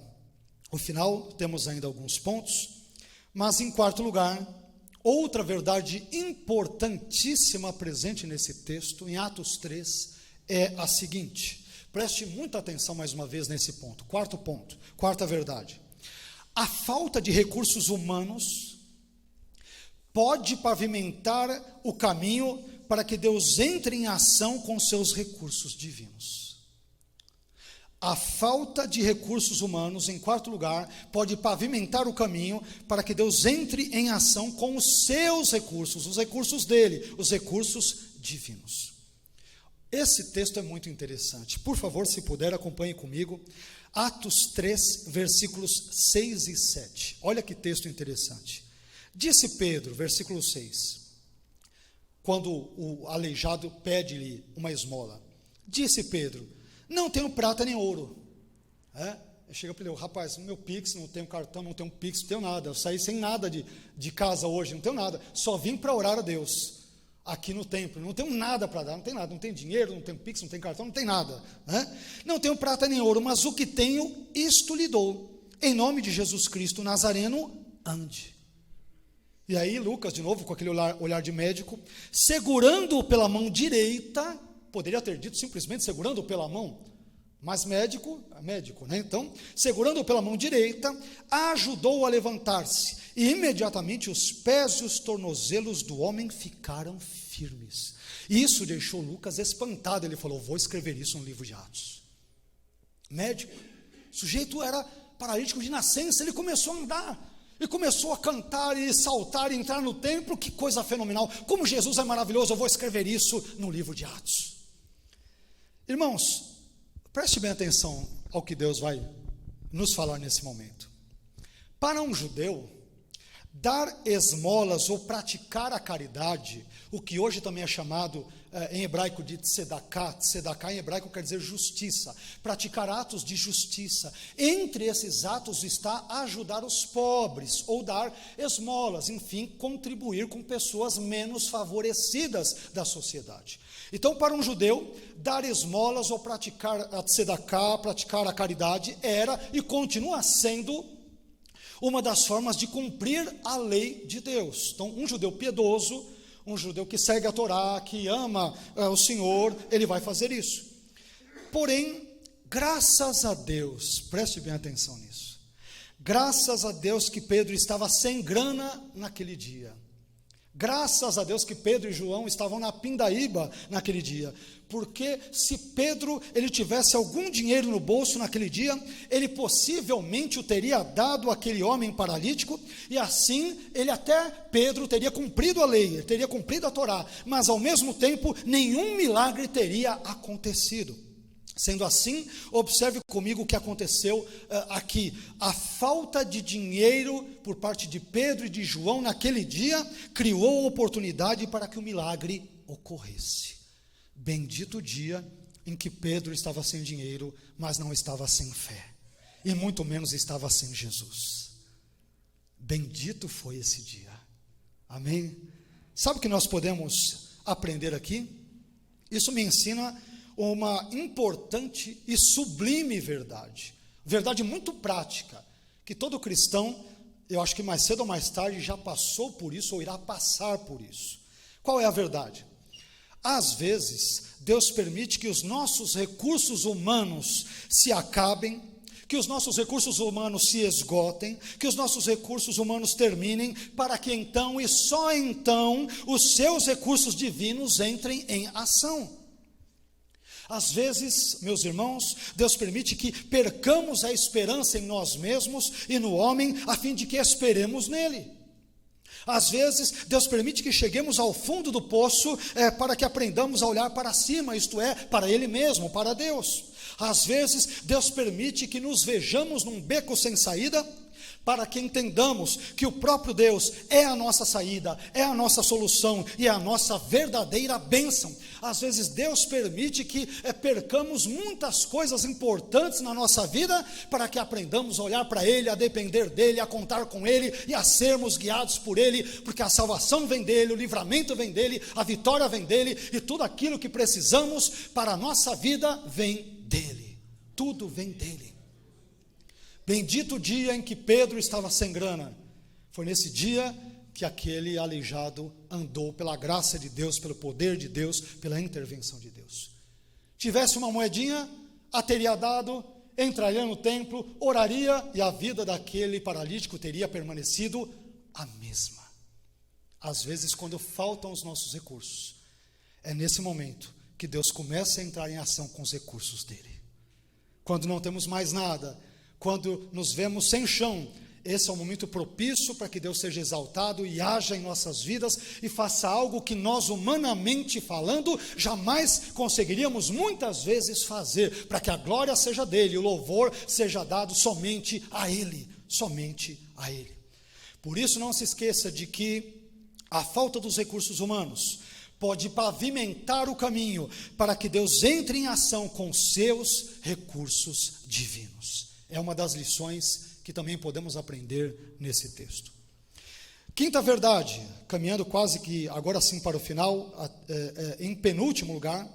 o final, temos ainda alguns pontos, mas em quarto lugar, outra verdade importantíssima presente nesse texto, em Atos 3, é a seguinte. Preste muita atenção mais uma vez nesse ponto. Quarto ponto, quarta verdade. A falta de recursos humanos pode pavimentar o caminho para que Deus entre em ação com seus recursos divinos. A falta de recursos humanos, em quarto lugar, pode pavimentar o caminho para que Deus entre em ação com os seus recursos, os recursos dele, os recursos divinos. Esse texto é muito interessante. Por favor, se puder, acompanhe comigo. Atos 3, versículos 6 e 7. Olha que texto interessante. Disse Pedro, versículo 6, quando o aleijado pede-lhe uma esmola. Disse Pedro, não tenho prata nem ouro. Chega para ele, rapaz, no meu Pix, não tenho cartão, não tenho Pix, não tenho nada. Eu saí sem nada de casa hoje, não tenho nada. Só vim para orar a Deus. Aqui no templo, não tenho nada para dar, não tenho nada, não tenho dinheiro, não tenho Pix, não tenho cartão, não tenho nada, né? Não tenho prata nem ouro, mas o que tenho, isto lhe dou, em nome de Jesus Cristo Nazareno, ande. E aí Lucas, de novo, com aquele olhar de médico, segurando-o pela mão direita, poderia ter dito simplesmente segurando-o pela mão, mas médico, né? Então, segurando-o pela mão direita, ajudou-o a levantar-se, e imediatamente os pés e os tornozelos do homem ficaram firmes. Isso deixou Lucas espantado. Ele falou, vou escrever isso no livro de Atos. Médico, o sujeito era paralítico de nascença, ele começou a andar, e começou a cantar e saltar e entrar no templo. Que coisa fenomenal, como Jesus é maravilhoso. Eu vou escrever isso no livro de Atos. Irmãos, preste bem atenção ao que Deus vai nos falar nesse momento. Para um judeu, Dar esmolas ou praticar a caridade, o que hoje também é chamado em hebraico de tzedaká. Tzedaká em hebraico quer dizer justiça. Praticar atos de justiça. Entre esses atos está ajudar os pobres ou dar esmolas, enfim, contribuir com pessoas menos favorecidas da sociedade. Então, para um judeu, dar esmolas ou praticar a tzedaká, praticar a caridade, era e continua sendo uma das formas de cumprir a lei de Deus. Então, um judeu piedoso, um judeu que segue a Torá, que ama o Senhor, ele vai fazer isso. Porém, graças a Deus, preste bem atenção nisso, graças a Deus que Pedro estava sem grana naquele dia. Graças a Deus que Pedro e João estavam na pindaíba naquele dia, porque se Pedro ele tivesse algum dinheiro no bolso naquele dia, ele possivelmente o teria dado àquele homem paralítico, e assim Pedro teria cumprido a lei, ele teria cumprido a Torá, mas ao mesmo tempo nenhum milagre teria acontecido. Sendo assim, observe comigo o que aconteceu aqui. A falta de dinheiro por parte de Pedro e de João naquele dia criou oportunidade para que o milagre ocorresse. Bendito o dia em que Pedro estava sem dinheiro, mas não estava sem fé, e muito menos estava sem Jesus. Bendito foi esse dia. Amém? Sabe o que nós podemos aprender aqui? Isso me ensina uma importante e sublime verdade muito prática, que todo cristão, eu acho que mais cedo ou mais tarde, já passou por isso ou irá passar por isso. Qual é a verdade? Às vezes, Deus permite que os nossos recursos humanos se acabem, que os nossos recursos humanos se esgotem, que os nossos recursos humanos terminem, para que então, e só então, os seus recursos divinos entrem em ação. Às vezes, meus irmãos, Deus permite que percamos a esperança em nós mesmos e no homem, a fim de que esperemos nele. Às vezes, Deus permite que cheguemos ao fundo do poço para que aprendamos a olhar para cima, isto é, para Ele mesmo, para Deus. Às vezes, Deus permite que nos vejamos num beco sem saída, para que entendamos que o próprio Deus é a nossa saída, é a nossa solução e é a nossa verdadeira bênção. Às vezes Deus permite que percamos muitas coisas importantes na nossa vida, para que aprendamos a olhar para Ele, a depender dEle, a contar com Ele e a sermos guiados por Ele, porque a salvação vem dEle, o livramento vem dEle, a vitória vem dEle, e tudo aquilo que precisamos para a nossa vida vem dEle, tudo vem dEle. Bendito o dia em que Pedro estava sem grana. Foi nesse dia que aquele aleijado andou pela graça de Deus, pelo poder de Deus, pela intervenção de Deus. Tivesse uma moedinha, a teria dado, entraria no templo, oraria, e a vida daquele paralítico teria permanecido a mesma. Às vezes, quando faltam os nossos recursos, é nesse momento que Deus começa a entrar em ação com os recursos dele. Quando não temos mais nada, quando nos vemos sem chão, esse é o momento propício para que Deus seja exaltado e haja em nossas vidas e faça algo que nós, humanamente falando, jamais conseguiríamos muitas vezes fazer, para que a glória seja dele, o louvor seja dado somente a ele, somente a ele. Por isso, não se esqueça de que a falta dos recursos humanos pode pavimentar o caminho para que Deus entre em ação com seus recursos divinos. É uma das lições que também podemos aprender nesse texto. Quinta verdade, caminhando quase que agora sim para o final, em penúltimo lugar,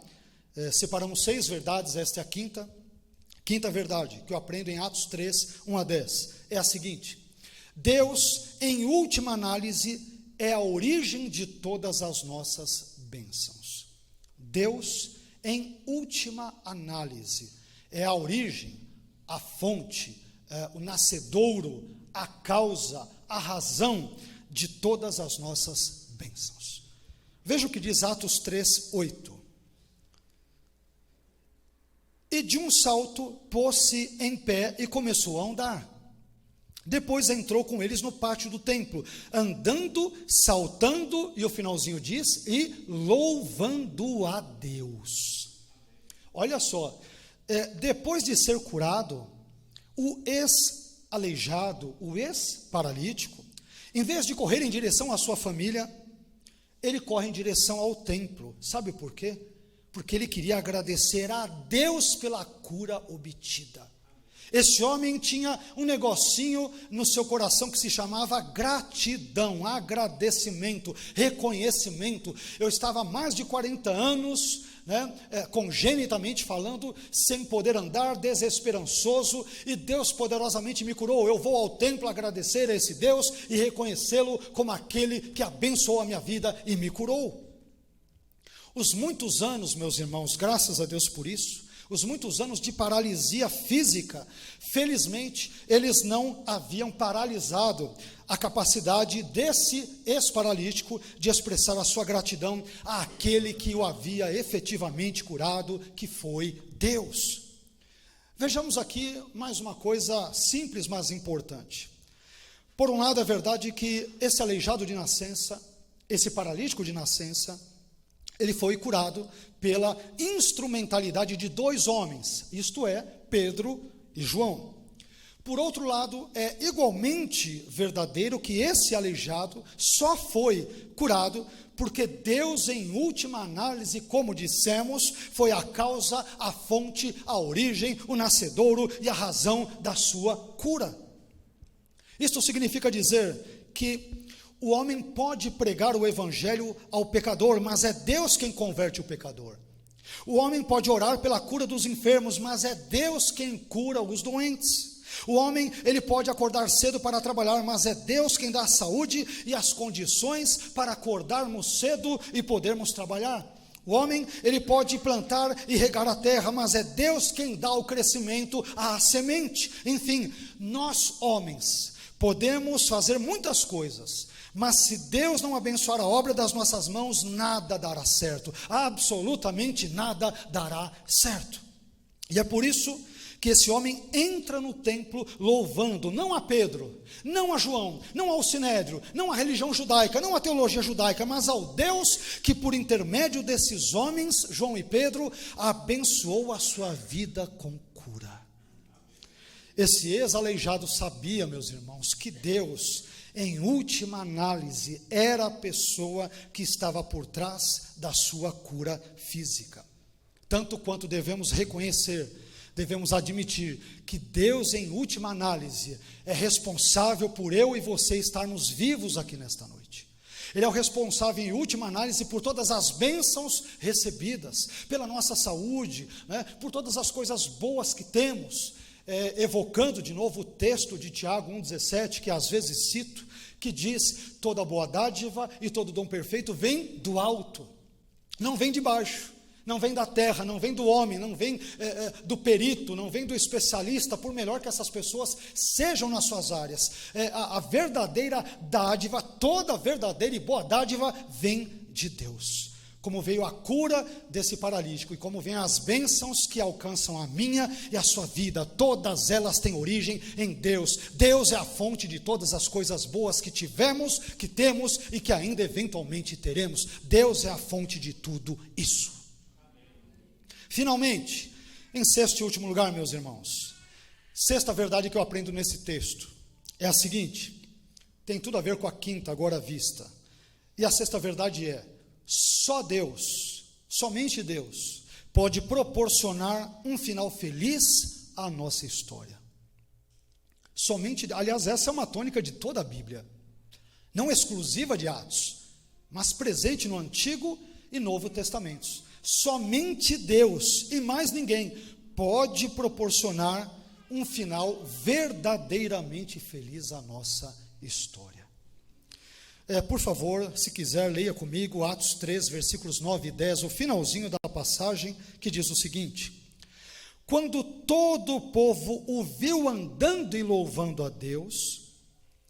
separamos 6 verdades, esta é a quinta. Quinta verdade, que eu aprendo em Atos 3, 1 a 10, é a seguinte: Deus, em última análise, é a origem de todas as nossas bênçãos. Deus, em última análise, é a origem, a fonte, o nascedouro, a causa, a razão de todas as nossas bênçãos. Veja o que diz Atos 3, 8. E de um salto pôs-se em pé e começou a andar. Depois entrou com eles no pátio do templo, andando, saltando, e o finalzinho diz, e louvando a Deus. Olha só, depois de ser curado, o ex-aleijado, o ex-paralítico, Em vez de correr em direção à sua família, ele corre em direção ao templo. Sabe por quê? Porque ele queria agradecer a Deus pela cura obtida. Esse homem tinha um negocinho no seu coração que se chamava gratidão, agradecimento, reconhecimento. Eu estava há mais de 40 anos, congenitamente falando, sem poder andar, desesperançoso, e Deus poderosamente me curou. Eu vou ao templo agradecer a esse Deus e reconhecê-lo como aquele que abençoou a minha vida e me curou. Os muitos anos, meus irmãos, graças a Deus por isso, os muitos anos de paralisia física, felizmente, eles não haviam paralisado a capacidade desse ex-paralítico de expressar a sua gratidão àquele que o havia efetivamente curado, que foi Deus. Vejamos aqui mais uma coisa simples, mas importante. Por um lado, é verdade que esse aleijado de nascença, esse paralítico de nascença, ele foi curado pela instrumentalidade de dois homens, isto é, Pedro e João. Por outro lado, é igualmente verdadeiro que esse aleijado só foi curado porque Deus, em última análise, como dissemos, foi a causa, a fonte, a origem, o nascedouro e a razão da sua cura. Isto significa dizer que o homem pode pregar o evangelho ao pecador, mas é Deus quem converte o pecador. O homem pode orar pela cura dos enfermos, mas é Deus quem cura os doentes. O homem, ele pode acordar cedo para trabalhar, mas é Deus quem dá a saúde e as condições para acordarmos cedo e podermos trabalhar. O homem, ele pode plantar e regar a terra, mas é Deus quem dá o crescimento à semente. Enfim, nós homens podemos fazer muitas coisas, mas se Deus não abençoar a obra das nossas mãos, nada dará certo, absolutamente nada dará certo. E é por isso que esse homem entra no templo louvando, não a Pedro, não a João, não ao Sinédrio, não à religião judaica, não à teologia judaica, mas ao Deus que por intermédio desses homens, João e Pedro, abençoou a sua vida com cura. Esse ex-aleijado sabia, meus irmãos, que Deus, em última análise, era a pessoa que estava por trás da sua cura física. Tanto quanto devemos reconhecer, devemos admitir que Deus, em última análise, é responsável por eu e você estarmos vivos aqui nesta noite. Ele é o responsável, em última análise, por todas as bênçãos recebidas, pela nossa saúde, por todas as coisas boas que temos. Evocando de novo o texto de Tiago 1,17, que às vezes cito, que diz: toda boa dádiva e todo dom perfeito vem do alto, não vem de baixo, não vem da terra, não vem do homem, não vem do perito, não vem do especialista, por melhor que essas pessoas sejam nas suas áreas. A verdadeira dádiva, toda verdadeira e boa dádiva vem de Deus. Como veio a cura desse paralítico e como vêm as bênçãos que alcançam a minha e a sua vida, todas elas têm origem em Deus. Deus é a fonte de todas as coisas boas que tivemos, que temos e que ainda eventualmente teremos. Deus é a fonte de tudo isso. Finalmente, em sexto e último lugar, meus irmãos, sexta verdade que eu aprendo nesse texto é a seguinte, tem tudo a ver com a quinta agora vista, e a sexta verdade é: só Deus, somente Deus, pode proporcionar um final feliz à nossa história. Somente, aliás, essa é uma tônica de toda a Bíblia, não exclusiva de Atos, mas presente no Antigo e Novo Testamentos. Somente Deus e mais ninguém pode proporcionar um final verdadeiramente feliz à nossa história. Por favor, se quiser, leia comigo Atos 3, versículos 9 e 10, o finalzinho da passagem, que diz o seguinte: quando todo o povo o viu andando e louvando a Deus,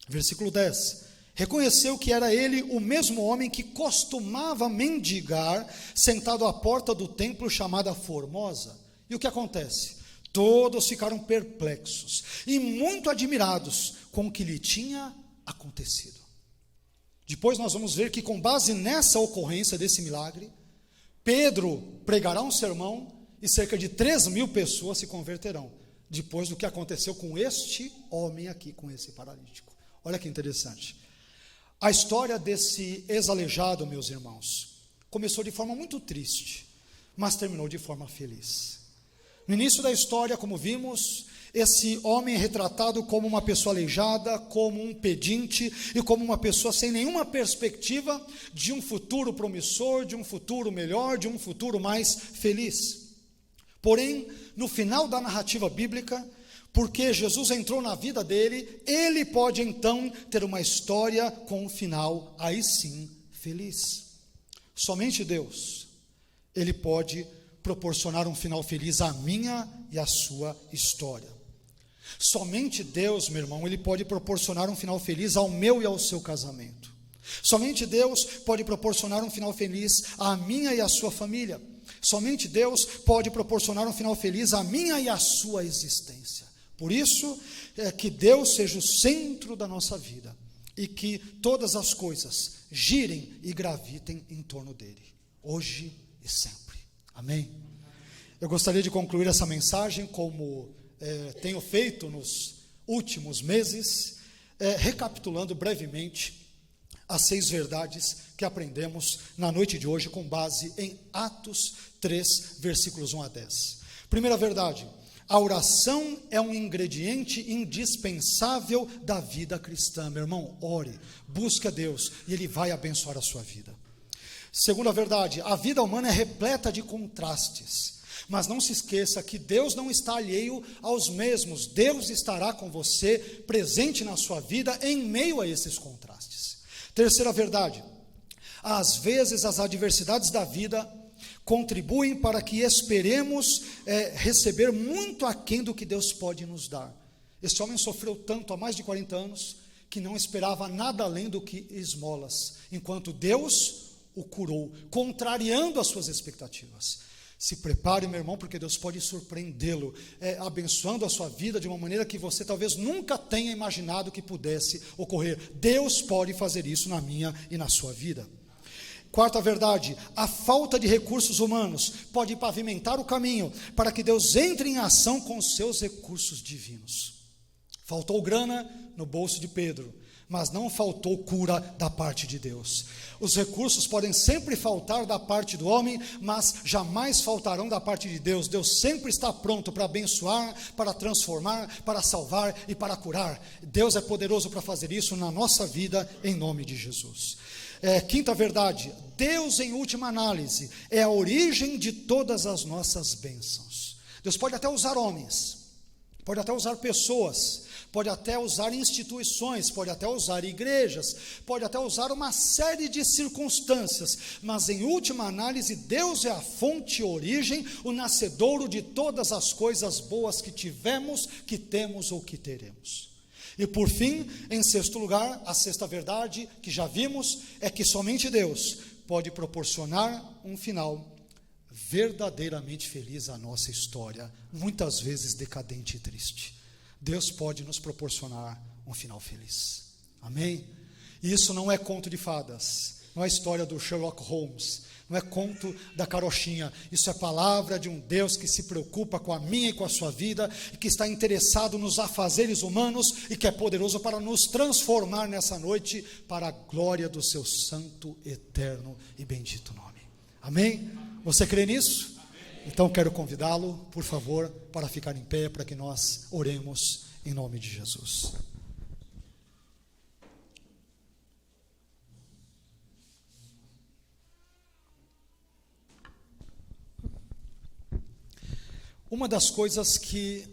versículo 10, reconheceu que era ele o mesmo homem que costumava mendigar, sentado à porta do templo chamada Formosa. E o que acontece? Todos ficaram perplexos e muito admirados com o que lhe tinha acontecido. Depois nós vamos ver que, com base nessa ocorrência desse milagre, Pedro pregará um sermão e cerca de 3.000 pessoas se converterão, depois do que aconteceu com este homem aqui, com esse paralítico. Olha que interessante. A história desse ex-aleijado, meus irmãos, começou de forma muito triste, mas terminou de forma feliz. No início da história, como vimos, esse homem é retratado como uma pessoa aleijada, como um pedinte e como uma pessoa sem nenhuma perspectiva de um futuro promissor, de um futuro melhor, de um futuro mais feliz. Porém, no final da narrativa bíblica, porque Jesus entrou na vida dele, ele pode então ter uma história com um final, aí sim, feliz. Somente Deus, ele pode proporcionar um final feliz à minha e à sua história. Somente Deus, meu irmão, ele pode proporcionar um final feliz ao meu e ao seu casamento. Somente Deus pode proporcionar um final feliz à minha e à sua família. Somente Deus pode proporcionar um final feliz à minha e à sua existência. Por isso, que Deus seja o centro da nossa vida e que todas as coisas girem e gravitem em torno dele, hoje e sempre. Amém? Eu gostaria de concluir essa mensagem como tenho feito nos últimos meses, recapitulando brevemente as 6 verdades que aprendemos na noite de hoje com base em Atos 3, versículos 1 a 10. Primeira verdade: a oração é um ingrediente indispensável da vida cristã. Meu irmão, ore, busque a Deus e Ele vai abençoar a sua vida. Segunda verdade: a vida humana é repleta de contrastes, mas não se esqueça que Deus não está alheio aos mesmos. Deus estará com você, presente na sua vida, em meio a esses contrastes. Terceira verdade: às vezes as adversidades da vida contribuem para que esperemos receber muito aquém do que Deus pode nos dar. Este homem sofreu tanto há mais de 40 anos que não esperava nada além do que esmolas, enquanto Deus o curou, contrariando as suas expectativas. Se prepare, meu irmão, porque Deus pode surpreendê-lo, abençoando a sua vida de uma maneira que você talvez nunca tenha imaginado que pudesse ocorrer. Deus pode fazer isso na minha e na sua vida. Quarta verdade: a falta de recursos humanos pode pavimentar o caminho para que Deus entre em ação com os seus recursos divinos. Faltou grana no bolso de Pedro, mas não faltou cura da parte de Deus. Os recursos podem sempre faltar da parte do homem, mas jamais faltarão da parte de Deus. Deus sempre está pronto para abençoar, para transformar, para salvar e para curar. Deus é poderoso para fazer isso na nossa vida, em nome de Jesus. Quinta verdade: Deus, em última análise, é a origem de todas as nossas bênçãos. Deus pode até usar homens, pode até usar pessoas, pode até usar instituições, pode até usar igrejas, pode até usar uma série de circunstâncias, mas em última análise, Deus é a fonte e origem, o nascedouro de todas as coisas boas que tivemos, que temos ou que teremos. E por fim, em sexto lugar, a sexta verdade que já vimos é que somente Deus pode proporcionar um final verdadeiramente feliz à nossa história, muitas vezes decadente e triste. Deus pode nos proporcionar um final feliz. Amém? E isso não é conto de fadas, não é história do Sherlock Holmes, não é conto da carochinha. Isso é palavra de um Deus que se preocupa com a minha e com a sua vida, e que está interessado nos afazeres humanos, e que é poderoso para nos transformar nessa noite, para a glória do seu santo, eterno e bendito nome. Amém? Você crê nisso? Então quero convidá-lo, por favor, para ficar em pé, para que nós oremos em nome de Jesus. Uma das coisas que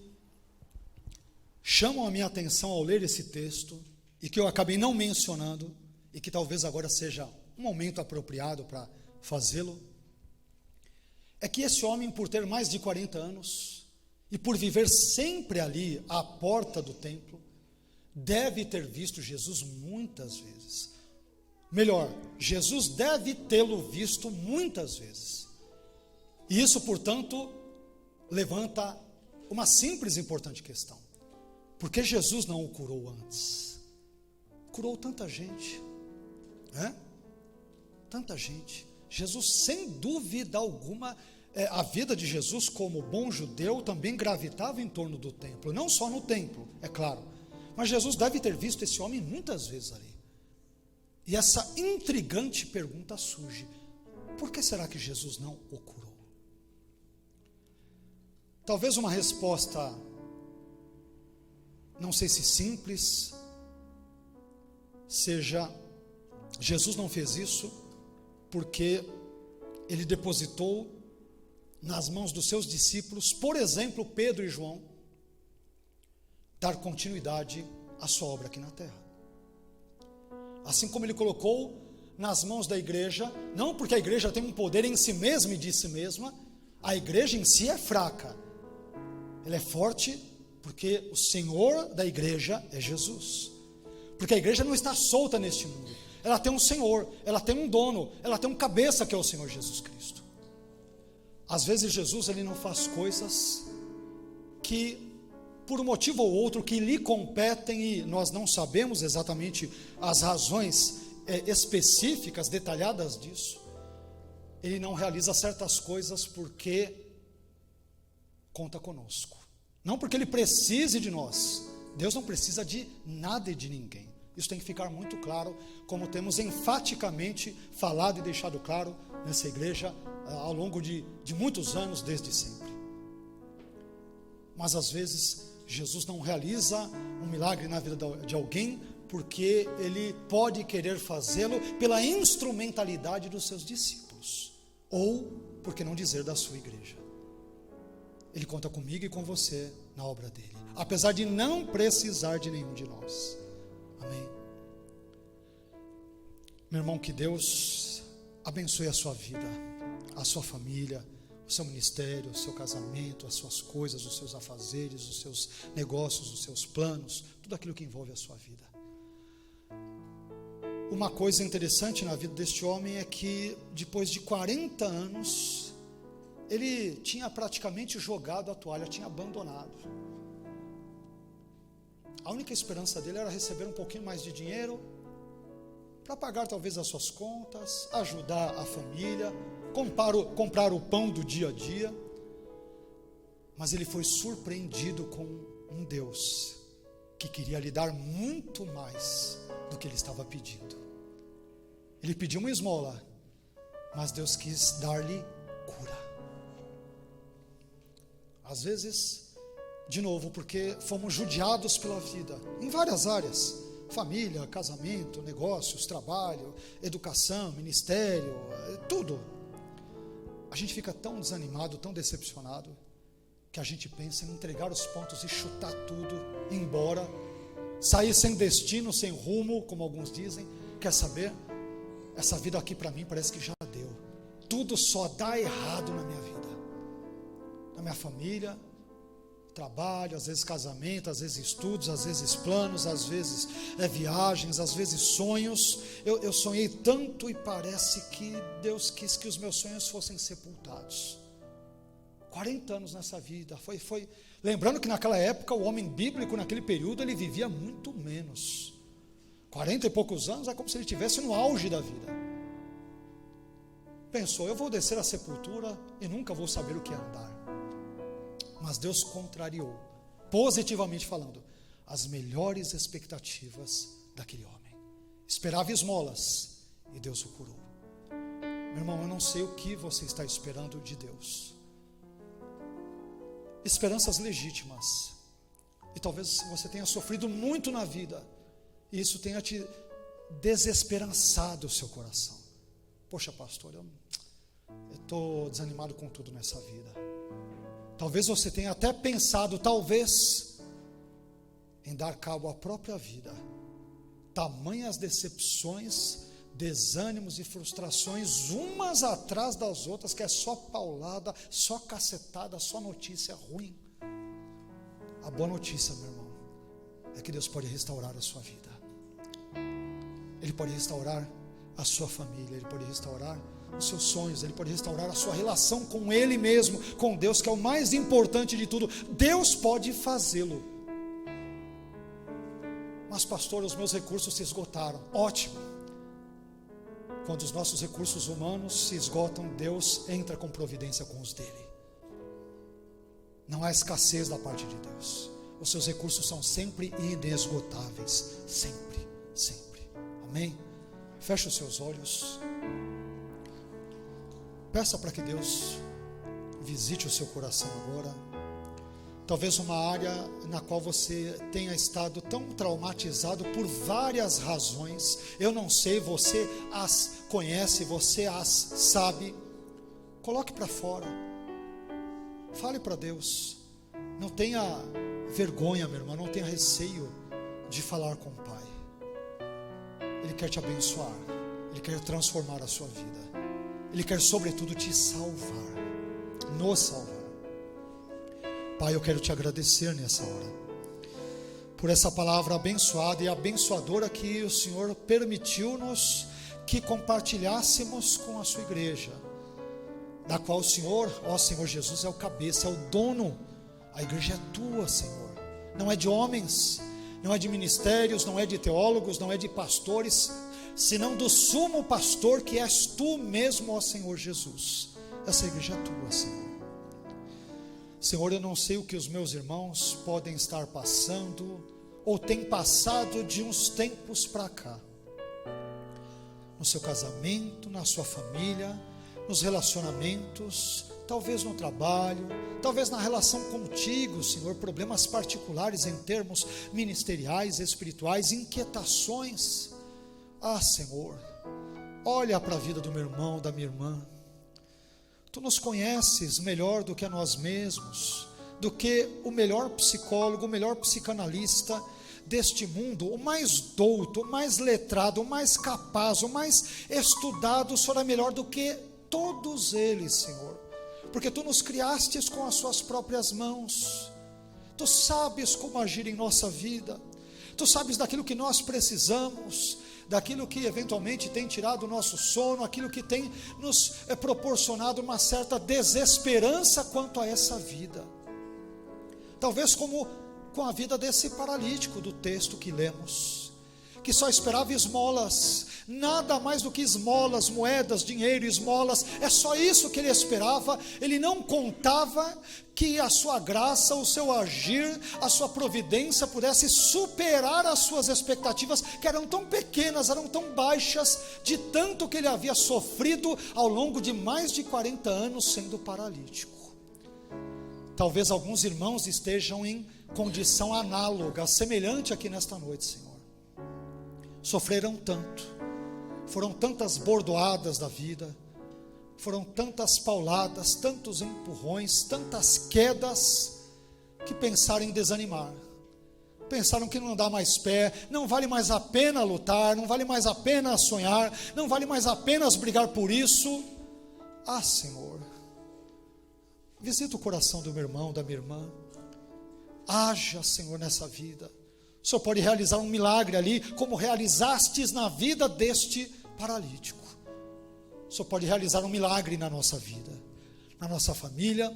chamam a minha atenção ao ler esse texto, e que eu acabei não mencionando, e que talvez agora seja um momento apropriado para fazê-lo, é que esse homem, por ter mais de 40 anos, e por viver sempre ali à porta do templo, deve ter visto Jesus muitas vezes. Melhor, Jesus deve tê-lo visto muitas vezes. E isso, portanto, levanta uma simples e importante questão: por que Jesus não o curou antes? Curou tanta gente, tanta gente. Jesus, sem dúvida alguma, a vida de Jesus como bom judeu também gravitava em torno do templo, não só no templo, é claro, mas Jesus deve ter visto esse homem muitas vezes ali. E essa intrigante pergunta surge: por que será que Jesus não o curou? Talvez uma resposta, não sei se simples, seja: Jesus não fez isso porque ele depositou nas mãos dos seus discípulos, por exemplo, Pedro e João, dar continuidade à sua obra aqui na terra. Assim como ele colocou nas mãos da igreja, não porque a igreja tem um poder em si mesma e de si mesma, a igreja em si é fraca, ela é forte porque o Senhor da igreja é Jesus, porque a igreja não está solta neste mundo, ela tem um Senhor, ela tem um dono, ela tem um cabeça que é o Senhor Jesus Cristo. Às vezes Jesus ele não faz coisas que por um motivo ou outro que lhe competem e nós não sabemos exatamente as razões específicas, detalhadas disso. Ele não realiza certas coisas porque conta conosco, não porque ele precise de nós. Deus não precisa de nada e de ninguém. Isso tem que ficar muito claro, como temos enfaticamente falado e deixado claro nessa igreja ao longo de muitos anos, desde sempre. Mas às vezes Jesus não realiza um milagre na vida de alguém porque ele pode querer fazê-lo pela instrumentalidade dos seus discípulos, ou, por que não dizer, da sua igreja. Ele conta comigo e com você na obra dele, apesar de não precisar de nenhum de nós. Amém? Meu irmão, que Deus abençoe a sua vida, a sua família, o seu ministério, o seu casamento, as suas coisas, os seus afazeres, os seus negócios, os seus planos, tudo aquilo que envolve a sua vida. Uma coisa interessante na vida deste homem é que depois de 40 anos, ele tinha praticamente jogado a toalha, tinha abandonado. A única esperança dele era receber um pouquinho mais de dinheiro para pagar talvez as suas contas, ajudar a família, comprar o pão do dia a dia. Mas ele foi surpreendido com um Deus que queria lhe dar muito mais do que ele estava pedindo. Ele pediu uma esmola, mas Deus quis dar-lhe cura. Às vezes, de novo, porque fomos judiados pela vida, em várias áreas, família, casamento, negócios, trabalho, educação, ministério, tudo. A gente fica tão desanimado, tão decepcionado, que a gente pensa em entregar os pontos e chutar tudo, ir embora, sair sem destino, sem rumo, como alguns dizem. Quer saber? Essa vida aqui para mim parece que já deu. Tudo só dá errado na minha vida, na minha família, trabalho, às vezes casamento, às vezes estudos, às vezes planos, às vezes viagens, às vezes sonhos. Eu sonhei tanto e parece que Deus quis que os meus sonhos fossem sepultados. 40 anos nessa vida, foi. Lembrando que naquela época o homem bíblico, naquele período, ele vivia muito menos. 40 e poucos anos é como se ele estivesse no auge da vida. Pensou: eu vou descer à sepultura e nunca vou saber o que é andar. Mas Deus contrariou, positivamente falando, as melhores expectativas daquele homem. Esperava esmolas e Deus o curou. Meu irmão, eu não sei o que você está esperando de Deus. Esperanças legítimas. E talvez você tenha sofrido muito na vida, e isso tenha te desesperançado o seu coração. Poxa, pastor, eu estou desanimado com tudo nessa vida. Talvez você tenha até pensado, talvez, em dar cabo à própria vida. Tamanhas decepções, desânimos e frustrações, umas atrás das outras, que é só paulada, só cacetada, só notícia ruim. A boa notícia, meu irmão, é que Deus pode restaurar a sua vida. Ele pode restaurar a sua família, Ele pode restaurar os seus sonhos, Ele pode restaurar a sua relação com Ele mesmo, com Deus, que é o mais importante de tudo. Deus pode fazê-lo. Mas pastor, os meus recursos se esgotaram. Ótimo. Quando os nossos recursos humanos se esgotam, Deus entra com providência com os dele. Não há escassez da parte de Deus. Os seus recursos são sempre inesgotáveis, sempre, sempre. Amém? Feche os seus olhos. Peça para que Deus visite o seu coração agora. Talvez uma área na qual você tenha estado tão traumatizado por várias razões. Eu não sei, você as conhece, você as sabe. Coloque para fora. Fale para Deus. Não tenha vergonha, meu irmão, não tenha receio de falar com o Pai. Ele quer te abençoar. Ele quer transformar a sua vida. Ele quer sobretudo te salvar. Nos salvar. Pai, eu quero te agradecer nessa hora, por essa palavra abençoada e abençoadora que o Senhor permitiu-nos que compartilhássemos com a sua igreja, da qual o Senhor, ó Senhor Jesus, é o cabeça, é o dono. A igreja é tua, Senhor, não é de homens, não é de ministérios, não é de teólogos, não é de pastores, senão do sumo pastor que és tu mesmo, ó Senhor Jesus. Essa igreja é tua, Senhor. Senhor, eu não sei o que os meus irmãos podem estar passando, ou têm passado de uns tempos para cá, no seu casamento, na sua família, nos relacionamentos, talvez no trabalho, talvez na relação contigo, Senhor, problemas particulares em termos ministeriais, espirituais, inquietações. Ah, Senhor, olha para a vida do meu irmão, da minha irmã. Tu nos conheces melhor do que a nós mesmos, do que o melhor psicólogo, o melhor psicanalista deste mundo, o mais douto, o mais letrado, o mais capaz, o mais estudado. O Senhor é melhor do que todos eles, Senhor, porque Tu nos criastes com as Suas próprias mãos. Tu sabes como agir em nossa vida, Tu sabes daquilo que nós precisamos, daquilo que eventualmente tem tirado o nosso sono, aquilo que tem nos proporcionado uma certa desesperança quanto a essa vida. Talvez como com a vida desse paralítico do texto que lemos, que só esperava esmolas, nada mais do que esmolas, moedas, dinheiro, esmolas, é só isso que ele esperava. Ele não contava que a sua graça, o seu agir, a sua providência pudesse superar as suas expectativas, que eram tão pequenas, eram tão baixas, de tanto que ele havia sofrido ao longo de mais de 40 anos sendo paralítico. Talvez alguns irmãos estejam em condição análoga, semelhante aqui nesta noite, Senhor. Sofreram tanto, foram tantas bordoadas da vida, foram tantas pauladas, tantos empurrões, tantas quedas, que pensaram em desanimar, pensaram que não dá mais pé, não vale mais a pena lutar, não vale mais a pena sonhar, não vale mais a pena brigar por isso. Ah, Senhor, visita o coração do meu irmão, da minha irmã, haja, Senhor, nessa vida. O Senhor pode realizar um milagre ali, como realizastes na vida deste paralítico. O Senhor pode realizar um milagre na nossa vida, na nossa família,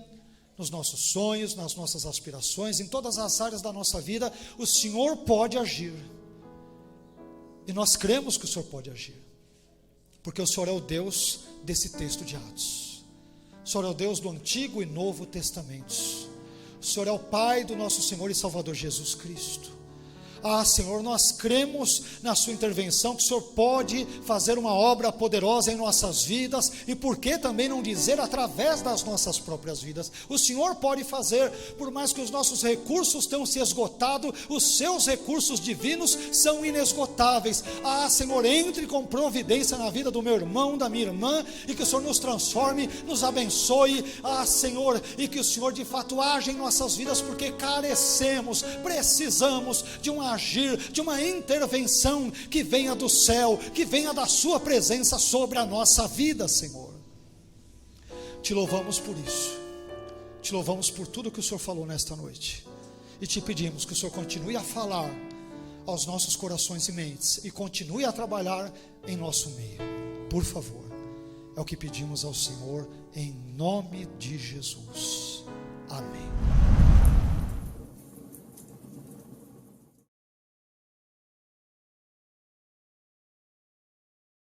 nos nossos sonhos, nas nossas aspirações, em todas as áreas da nossa vida. O Senhor pode agir, e nós cremos que o Senhor pode agir, porque o Senhor é o Deus desse texto de Atos. O Senhor é o Deus do Antigo e Novo Testamentos. O Senhor é o Pai do nosso Senhor e Salvador Jesus Cristo. Ah, Senhor, nós cremos na sua intervenção, que o Senhor pode fazer uma obra poderosa em nossas vidas, e por que também não dizer através das nossas próprias vidas? O Senhor pode fazer, por mais que os nossos recursos tenham se esgotado, os seus recursos divinos são inesgotáveis. Ah, Senhor, entre com providência na vida do meu irmão, da minha irmã, e que o Senhor nos transforme, nos abençoe. Ah, Senhor, e que o Senhor de fato age em nossas vidas, porque carecemos, precisamos de um agir, de uma intervenção que venha do céu, que venha da sua presença sobre a nossa vida, Senhor. Te louvamos por isso, te louvamos por tudo que o Senhor falou nesta noite, e te pedimos que o Senhor continue a falar aos nossos corações e mentes, e continue a trabalhar em nosso meio, por favor. É o que pedimos ao Senhor, em nome de Jesus, amém.